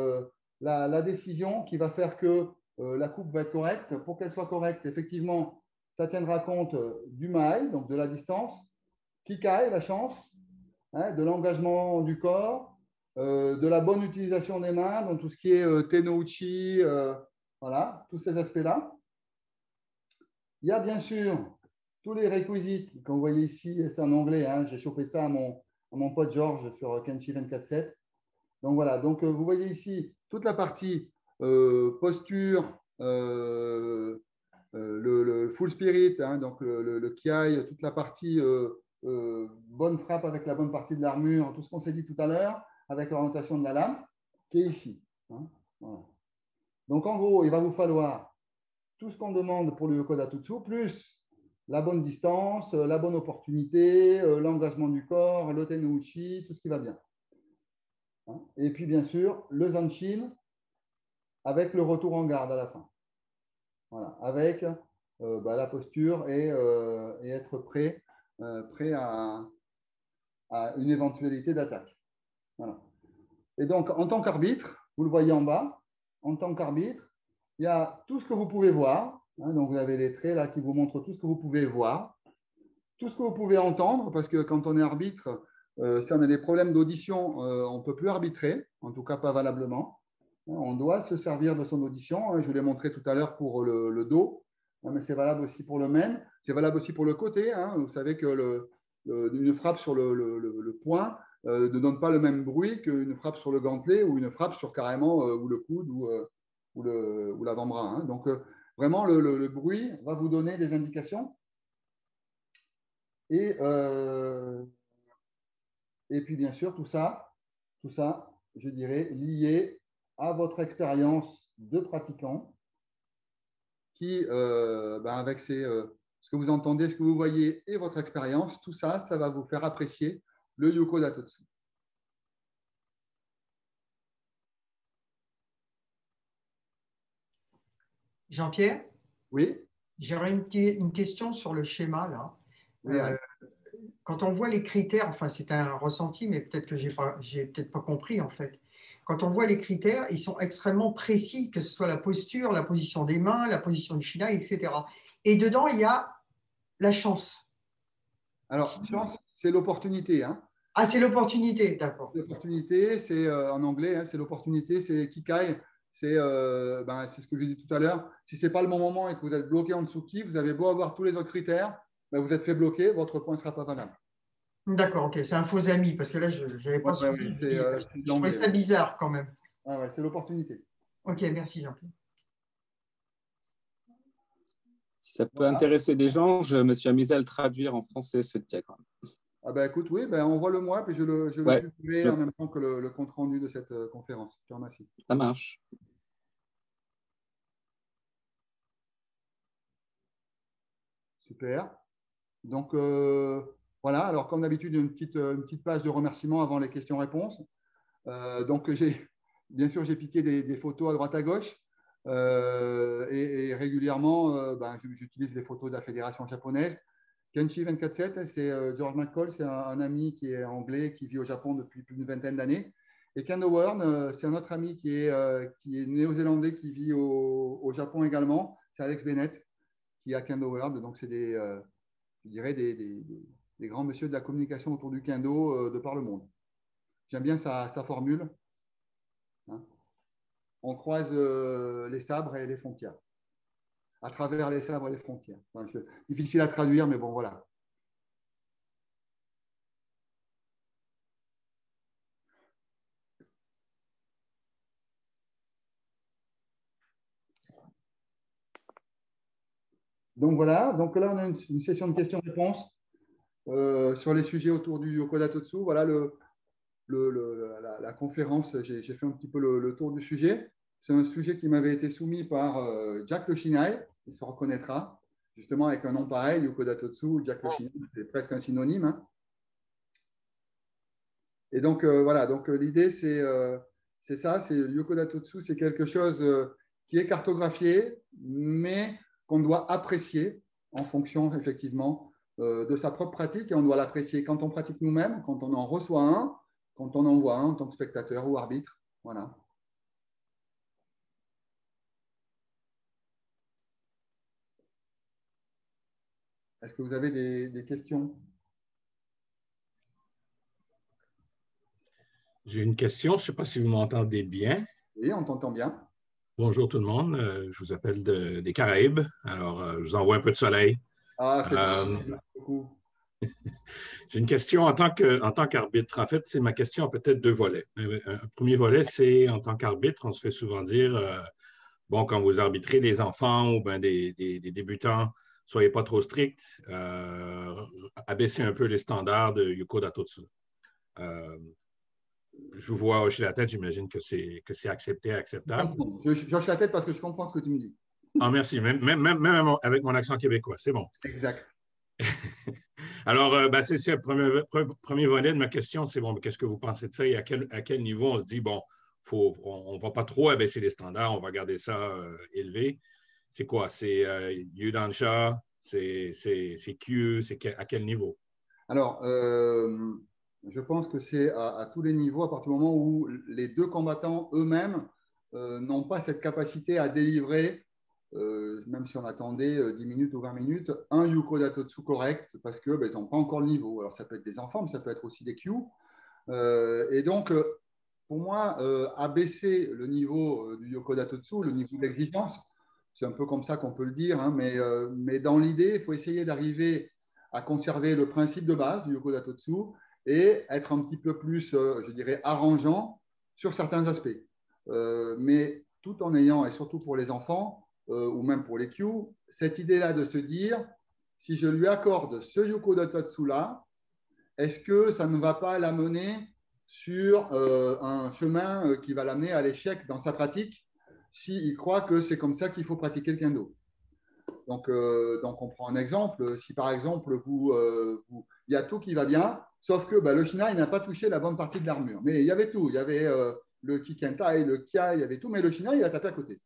la décision qui va faire que la coupe va être correcte. Pour qu'elle soit correcte, effectivement, ça tiendra compte du mail, donc de la distance, Kikai, la chance, hein, de l'engagement du corps, de la bonne utilisation des mains, donc tout ce qui est tenouchi, voilà, tous ces aspects-là. Il y a bien sûr tous les requisites que vous voyez ici, c'est en anglais, hein, j'ai chopé ça à mon pote Georges sur Kenshi 24/7. Donc voilà, donc vous voyez ici toute la partie posture, le full spirit, hein, donc le kiai, toute la partie bonne frappe avec la bonne partie de l'armure, tout ce qu'on s'est dit tout à l'heure, avec l'orientation de la lame, qui est ici. Hein, voilà. Donc en gros, il va vous falloir tout ce qu'on demande pour le Yoko Datutsu, plus la bonne distance, la bonne opportunité, l'engagement du corps, le tenouchi, tout ce qui va bien. Hein. Et puis bien sûr, le zanshin avec le retour en garde à la fin. Voilà, avec la posture et être prêt à une éventualité d'attaque. Voilà. Et donc, en tant qu'arbitre, vous le voyez en bas, en tant qu'arbitre, il y a tout ce que vous pouvez voir. Hein, donc, vous avez les traits là qui vous montrent tout ce que vous pouvez voir, tout ce que vous pouvez entendre, parce que quand on est arbitre, si on a des problèmes d'audition, on ne peut plus arbitrer, en tout cas pas valablement. On doit se servir de son audition. Je vous l'ai montré tout à l'heure pour le dos, mais c'est valable aussi pour le main, c'est valable aussi pour le côté. Hein. Vous savez que une frappe sur le poing ne donne pas le même bruit qu'une frappe sur le gantelet ou une frappe sur carrément ou le coude ou l'avant-bras. Hein. Donc, vraiment, le bruit va vous donner des indications. Et puis, bien sûr, tout ça, je dirais, lié à votre expérience de pratiquant qui, avec ce que vous entendez, ce que vous voyez et votre expérience, tout ça, ça va vous faire apprécier le Yoko Datotsu. Jean-Pierre? Oui. J'aurais une question sur le schéma là. Oui, quand on voit les critères, enfin c'est un ressenti, mais peut-être que j'ai peut-être pas compris en fait. Quand on voit les critères, ils sont extrêmement précis, que ce soit la posture, la position des mains, la position du shinai, etc. Et dedans, il y a la chance. Alors, chance, c'est l'opportunité. Hein. Ah, c'est l'opportunité, d'accord. L'opportunité, c'est en anglais, hein, c'est l'opportunité, c'est kikai. C'est ce que je dis tout à l'heure. Si ce n'est pas le bon moment et que vous êtes bloqué en dessous de qui, vous avez beau avoir tous les autres critères, vous êtes fait bloquer, votre point ne sera pas valable. D'accord, ok. C'est un faux ami, parce que là, je n'avais pas suivi. Je trouvais ça bizarre quand même. Ah ouais, c'est l'opportunité. Ok, merci Jean-Pierre. Si ça peut intéresser des gens, je me suis amusé à le traduire en français, ce diagramme. Ah ben écoute, oui, envoie-le-moi, puis je le publierai en même temps que le compte-rendu de cette conférence. Je te remercie. Ça marche. Super. Donc, voilà. Alors, comme d'habitude, une petite page de remerciements avant les questions-réponses. Donc, bien sûr, j'ai piqué des photos à droite à gauche. Et régulièrement, j'utilise les photos de la fédération japonaise. Kenshi 24/7, c'est George McCall, c'est un ami qui est anglais, qui vit au Japon depuis plus d'une vingtaine d'années. Et Ken Howard, c'est un autre ami qui est néo-zélandais, qui vit au Japon également. C'est Alex Bennett qui a Ken Howard. Donc, c'est je dirais des grands messieurs de la communication autour du kendo de par le monde. J'aime bien sa formule. Hein. On croise les sabres et les frontières. À travers les sabres et les frontières. Enfin, difficile à traduire, mais bon, voilà. Donc voilà, donc là on a une session de questions-réponses sur les sujets autour du Yoko Datotsu. Voilà la conférence, j'ai fait un petit peu le tour du sujet. C'est un sujet qui m'avait été soumis par Jack Le Shinai, il se reconnaîtra, justement avec un nom pareil, Yoko Datotsu, Jack Le Shinai, c'est presque un synonyme. Hein. Et donc voilà, donc l'idée c'est ça, c'est Yoko Datotsu, c'est quelque chose qui est cartographié, mais qu'on doit apprécier en fonction effectivement de sa propre pratique, et on doit l'apprécier quand on pratique nous-mêmes, quand on en reçoit un, quand on en voit un en tant que spectateur ou arbitre. Voilà. Est-ce que vous avez des questions? J'ai une question, je ne sais pas si vous m'entendez bien. Oui, on t'entend bien. Bonjour tout le monde, je vous appelle des Caraïbes, alors je vous envoie un peu de soleil. Ah, c'est bien, beaucoup. J'ai une question en tant qu'arbitre. En fait, c'est ma question a peut-être deux volets. Un premier volet, c'est en tant qu'arbitre, on se fait souvent dire, bon, quand vous arbitrez des enfants ou ben des débutants, soyez pas trop stricts, abaissez un peu les standards de Yoko Datotsu. Je vous vois hocher la tête, j'imagine que c'est accepté, acceptable. Je hoche la tête parce que je comprends ce que tu me dis. Ah, merci. Même avec mon accent québécois, c'est bon. Exact. Alors, c'est le premier volet de ma question, c'est bon, qu'est-ce que vous pensez de ça et à quel niveau on se dit, bon, on ne va pas trop abaisser les standards, on va garder ça élevé. C'est quoi? C'est Yudansha, c'est Q, c'est à quel niveau? Alors, je pense que c'est à tous les niveaux, à partir du moment où les deux combattants eux-mêmes n'ont pas cette capacité à délivrer, même si on attendait 10 minutes ou 20 minutes, un Yoko Datotsu correct, parce qu'ils n'ont pas encore le niveau. Alors, ça peut être des enfants, mais ça peut être aussi des Q. Et donc, pour moi, abaisser le niveau du Yoko Datotsu, le niveau d'exigence, c'est un peu comme ça qu'on peut le dire, hein, mais dans l'idée, il faut essayer d'arriver à conserver le principe de base du Yoko Datotsu et être un petit peu plus, je dirais, arrangeant sur certains aspects. Mais tout en ayant, et surtout pour les enfants, ou même pour les Q, cette idée-là de se dire, si je lui accorde ce Yoko Datotsu-là, est-ce que ça ne va pas l'amener sur un chemin qui va l'amener à l'échec dans sa pratique, s'il croit que c'est comme ça qu'il faut pratiquer le kendo? Donc, on prend un exemple. Si par exemple, il y a tout qui va bien, sauf que le Shinai n'a pas touché la bonne partie de l'armure. Mais il y avait tout. Il y avait le Kikentai, le Kia, il y avait tout, mais le Shinai, il a tapé à côté.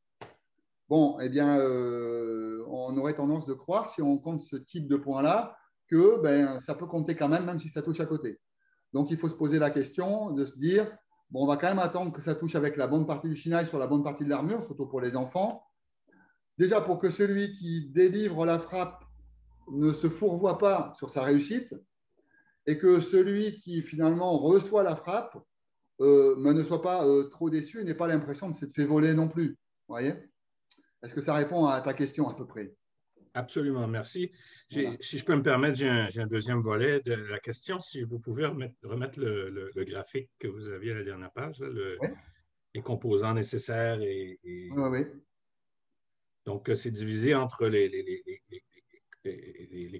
Bon, eh bien, on aurait tendance de croire, si on compte ce type de points-là, que ça peut compter quand même, même si ça touche à côté. Donc, il faut se poser la question de se dire, bon, on va quand même attendre que ça touche avec la bonne partie du Shinai sur la bonne partie de l'armure, surtout pour les enfants. Déjà, pour que celui qui délivre la frappe ne se fourvoie pas sur sa réussite et que celui qui finalement reçoit la frappe ne soit pas trop déçu et n'ait pas l'impression de s'être fait voler non plus. Vous voyez? Est-ce que ça répond à ta question à peu près? Absolument, merci. Voilà. Si je peux me permettre, j'ai un deuxième volet de la question. Si vous pouvez remettre le graphique que vous aviez à la dernière page, là, Oui. Les composants nécessaires et Oui. Donc, c'est divisé entre les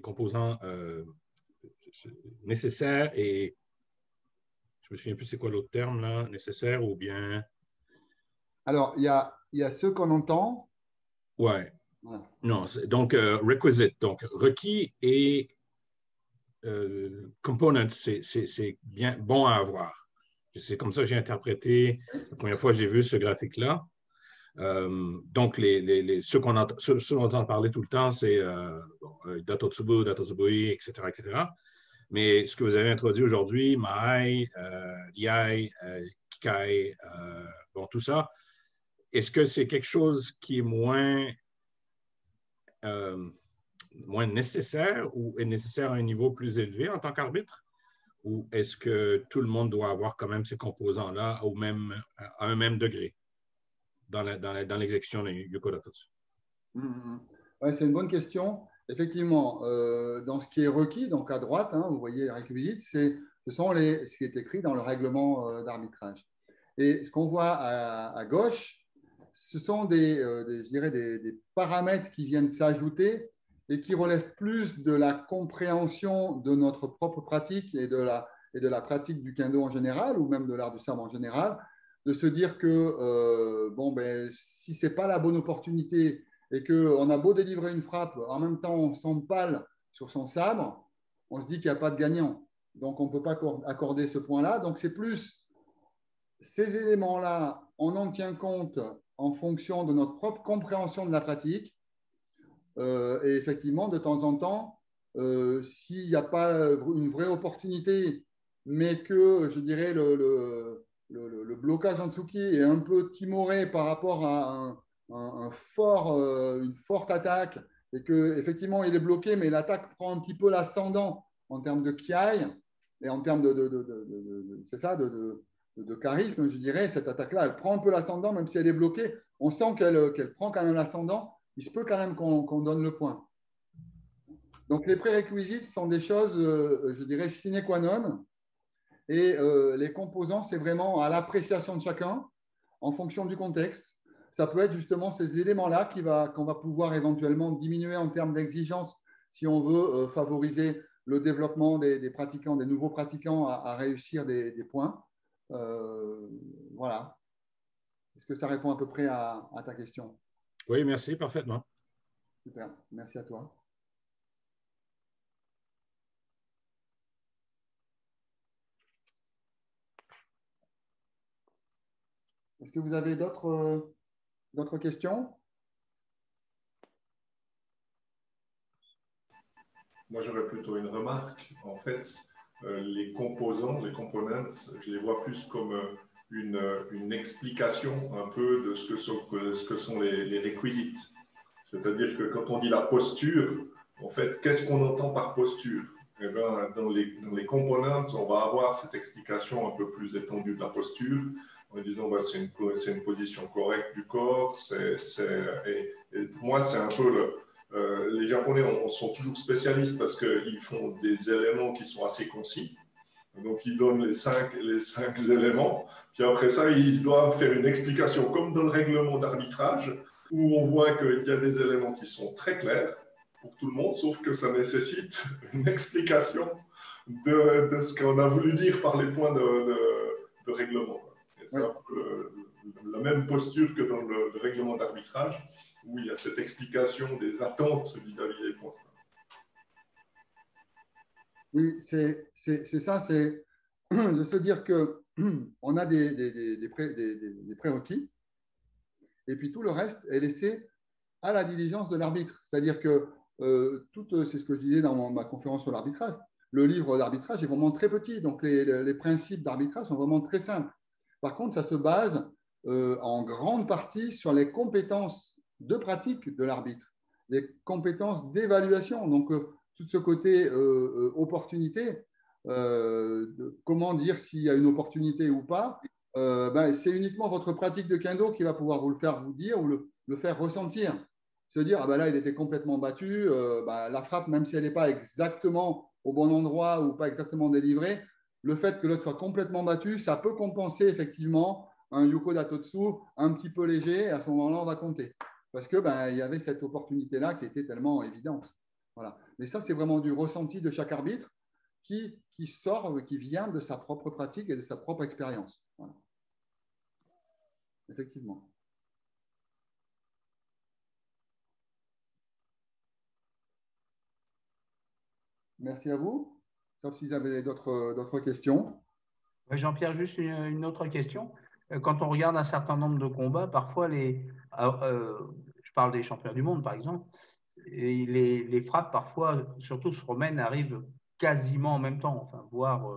composants nécessaires et je me souviens plus c'est quoi l'autre terme là, nécessaire ou bien. Alors, il y a ceux qu'on entend. Ouais. Voilà. Non, donc requisite, donc requis et component, c'est bien bon à avoir. C'est comme ça que j'ai interprété la première fois que j'ai vu ce graphique-là. Donc, ceux dont on entend parler tout le temps, c'est Datotsubu, Datotsubui, etc., etc. Mais ce que vous avez introduit aujourd'hui, Maai, Liai, Kikai, bon, tout ça, est-ce que c'est quelque chose qui est moins nécessaire ou est nécessaire à un niveau plus élevé en tant qu'arbitre? Ou est-ce que tout le monde doit avoir quand même ces composants-là à un même degré dans l'exécution de Yoko Datotsu? Ouais, c'est une bonne question. Effectivement, dans ce qui est requis, donc à droite, hein, vous voyez les réquisites, ce sont ce qui est écrit dans le règlement d'arbitrage. Et ce qu'on voit à gauche, ce sont je dirais des paramètres qui viennent s'ajouter et qui relève plus de la compréhension de notre propre pratique et de la pratique du kendo en général, ou même de l'art du sabre en général, de se dire que bon, ben, si ce n'est pas la bonne opportunité et qu'on a beau délivrer une frappe, en même temps on s'empale sur son sabre, on se dit qu'il n'y a pas de gagnant. Donc on ne peut pas accorder ce point-là. Donc c'est plus ces éléments-là, on en tient compte en fonction de notre propre compréhension de la pratique. Et effectivement, de temps en temps, s'il n'y a pas une vraie opportunité, mais que, je dirais, le blocage Hanzuki est un peu timoré par rapport à une forte attaque, et qu'effectivement, il est bloqué, mais l'attaque prend un petit peu l'ascendant en termes de kiai et en termes c'est ça, de charisme, je dirais, cette attaque-là, elle prend un peu l'ascendant, même si elle est bloquée. On sent qu'elle prend quand même l'ascendant. Il se peut quand même qu'on donne le point. Donc, les prérequisites sont des choses, je dirais, sine qua non. Et les composants, c'est vraiment à l'appréciation de chacun, en fonction du contexte. Ça peut être justement ces éléments-là qu'on va pouvoir éventuellement diminuer en termes d'exigence si on veut favoriser le développement des pratiquants, des nouveaux pratiquants à réussir des points. Voilà. Est-ce que ça répond à peu près à ta question? Oui, merci, parfaitement. Super, merci à toi. Est-ce que vous avez d'autres questions? Moi, j'aurais plutôt une remarque. En fait, les composants, les components, je les vois plus comme une explication un peu de ce que sont les requisites. C'est-à-dire que quand on dit la posture, en fait, qu'est-ce qu'on entend par posture? Eh bien, dans les components, on va avoir cette explication un peu plus étendue de la posture, en disant bah, c'est une position correcte du corps. Et pour moi, c'est un peu les Japonais sont toujours spécialistes parce qu'ils font des éléments qui sont assez concis. Donc, ils donnent les cinq éléments. Puis après ça, ils doivent faire une explication comme dans le règlement d'arbitrage, où on voit qu'il y a des éléments qui sont très clairs pour tout le monde, sauf que ça nécessite une explication de ce qu'on a voulu dire par les points de règlement. Et c'est un peu la même posture que dans le règlement d'arbitrage, où il y a cette explication des attentes vis-à-vis des points. Oui, c'est ça, c'est de se dire qu'on a des prérequis, et puis tout le reste est laissé à la diligence de l'arbitre. C'est-à-dire que c'est ce que je disais dans ma conférence sur l'arbitrage. Le livre d'arbitrage est vraiment très petit, donc les principes d'arbitrage sont vraiment très simples. Par contre, ça se base en grande partie sur les compétences de pratique de l'arbitre, les compétences d'évaluation. Donc, tout ce côté opportunité, comment dire s'il y a une opportunité ou pas, c'est uniquement votre pratique de kendo qui va pouvoir vous le faire vous dire ou le faire ressentir. Se dire, ah ben là, il était complètement battu, la frappe, même si elle n'est pas exactement au bon endroit ou pas exactement délivrée, le fait que l'autre soit complètement battu, ça peut compenser effectivement un Yuko Datotsu un petit peu léger, et à ce moment-là, on va compter. Parce que il y avait cette opportunité-là qui était tellement évidente. Voilà. Mais ça, c'est vraiment du ressenti de chaque arbitre qui sort, qui vient de sa propre pratique et de sa propre expérience. Voilà. Effectivement. Merci à vous, sauf si vous avez d'autres questions. Jean-Pierre, juste une autre question. Quand on regarde un certain nombre de combats, parfois, je parle des champions du monde, par exemple, et les frappes, parfois, surtout se romaines, arrivent quasiment en même temps. Enfin, voire,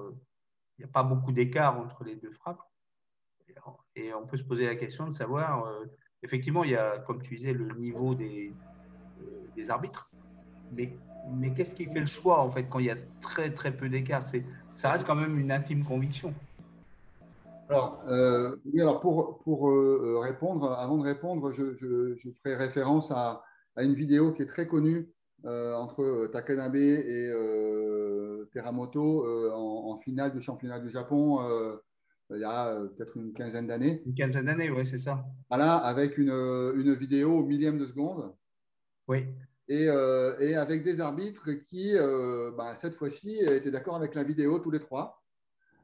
il n'y a pas beaucoup d'écart entre les deux frappes. Et on peut se poser la question de savoir, effectivement, il y a, comme tu disais, le niveau des arbitres. Mais qu'est-ce qui fait le choix, en fait, quand il y a très, très peu d'écart? Ça reste quand même une intime conviction. Alors, oui, alors pour répondre, avant de répondre, je ferai référence à une vidéo qui est très connue entre Takanabe et Teramoto en finale du championnat du Japon il y a peut-être une quinzaine d'années. Une quinzaine d'années, oui, c'est ça. Voilà, avec une vidéo au millième de seconde. Oui. et avec des arbitres qui, cette fois-ci, étaient d'accord avec la vidéo tous les trois.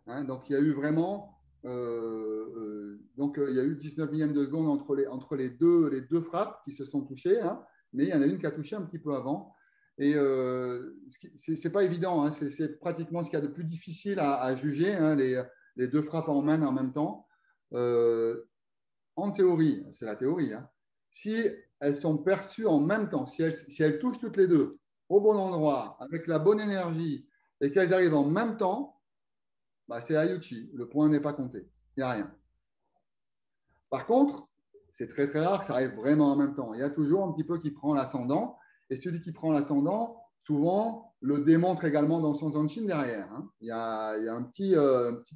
Hein, donc, il y a eu vraiment il y a eu 19 millièmes de seconde entre les deux frappes qui se sont touchées, hein, mais il y en a une qui a touché un petit peu avant. Et ce n'est pas évident, hein, c'est pratiquement ce qu'il y a de plus difficile à juger, hein, les deux frappes en main en même temps. En théorie, c'est la théorie, hein, si elles sont perçues en même temps, si elles touchent toutes les deux au bon endroit, avec la bonne énergie, et qu'elles arrivent en même temps, c'est Ayuchi. Le point n'est pas compté. Il n'y a rien. Par contre, c'est très très rare que ça arrive vraiment en même temps. Il y a toujours un petit peu qui prend l'ascendant. Et celui qui prend l'ascendant, souvent, le démontre également dans son zanshin derrière. Hein. Il y a un petit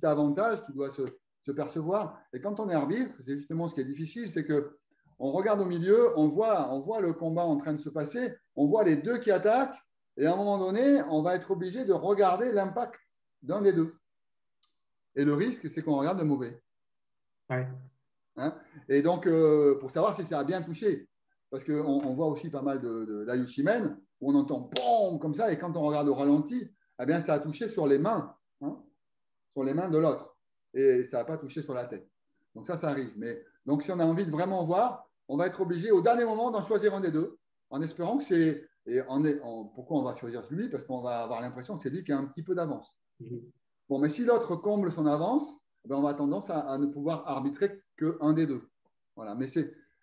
avantage qui doit se percevoir. Et quand on est arbitre, c'est justement ce qui est difficile, c'est qu'on regarde au milieu, on voit le combat en train de se passer, on voit les deux qui attaquent, et à un moment donné, on va être obligé de regarder l'impact d'un des deux. Et le risque, c'est qu'on regarde le mauvais. Ouais. Hein, et donc, pour savoir si ça a bien touché, parce qu'on voit aussi pas mal d'Ayushi-men où on entend BOM comme ça, et quand on regarde au ralenti, eh bien, ça a touché sur les mains, hein, sur les mains de l'autre, et ça n'a pas touché sur la tête. Donc ça arrive. Mais donc, si on a envie de vraiment voir, on va être obligé au dernier moment d'en choisir un des deux, en espérant que c'est. Pourquoi on va choisir celui? Parce qu'on va avoir l'impression que c'est lui qui a un petit peu d'avance. Bon, mais si l'autre comble son avance, on va tendance à ne pouvoir arbitrer qu'un des deux. Voilà. Mais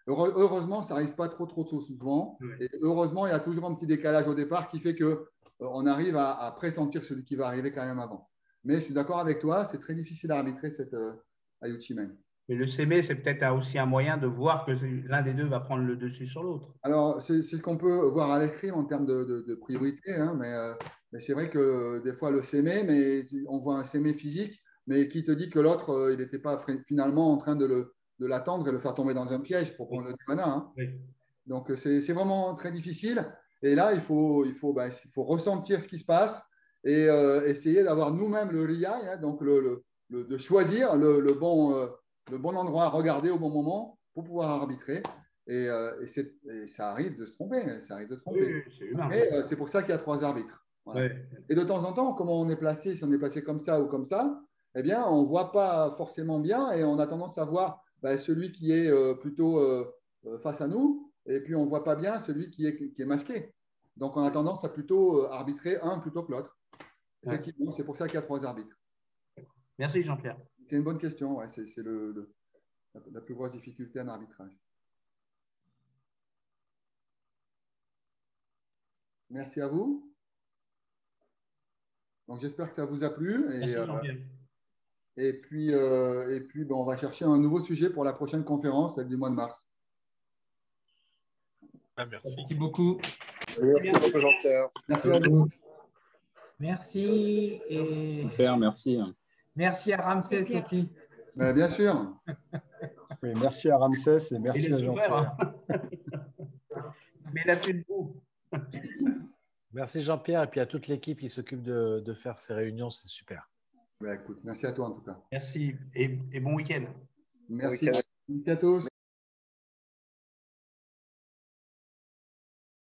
heureusement, ça n'arrive pas trop souvent. Et heureusement, il y a toujours un petit décalage au départ qui fait qu'on arrive à pressentir celui qui va arriver quand même avant. Mais je suis d'accord avec toi, c'est très difficile à arbitrer cette Ayuchi-men. Mais le sémé, c'est peut-être aussi un moyen de voir que l'un des deux va prendre le dessus sur l'autre. Alors, c'est ce qu'on peut voir à l'escrime en termes de priorité, hein, mais c'est vrai que des fois, le sémé, mais on voit un sémé physique, mais qui te dit que l'autre, il n'était pas finalement en train de l'attendre et le faire tomber dans un piège pour prendre le mana. Hein. Oui. Donc, c'est vraiment très difficile. Et là, il faut ressentir ce qui se passe et essayer d'avoir nous-mêmes le riai, hein, donc de choisir le bon endroit à regarder au bon moment pour pouvoir arbitrer. Et ça arrive de se tromper. Ça arrive de se tromper. Oui, c'est pour ça qu'il y a 3 arbitres. Voilà. Oui. Et de temps en temps, comment on est placé, si on est placé comme ça ou comme ça, eh bien, on ne voit pas forcément bien et on a tendance à voir celui qui est plutôt face à nous, et puis on ne voit pas bien celui qui est masqué. Donc, on a tendance à plutôt arbitrer un plutôt que l'autre. Effectivement, c'est pour ça qu'il y a 3 arbitres. Merci, Jean-Pierre. C'est une bonne question. Ouais, c'est la plus grosse difficulté en arbitrage. Merci à vous. Donc, j'espère que ça vous a plu. Et puis, on va chercher un nouveau sujet pour la prochaine conférence, celle du mois de mars. Merci. Merci beaucoup. Merci beaucoup, Jean-Pierre. Merci à vous. Merci. Et Super, merci. Merci à Ramsès aussi. Bien sûr. Oui, merci à Ramsès et merci à Jean-Pierre. Mais la tête beau. Merci Jean-Pierre et puis à toute l'équipe qui s'occupe de faire ces réunions, c'est super. Écoute, merci à toi en tout cas. Merci et bon week-end. Merci. Merci à tous.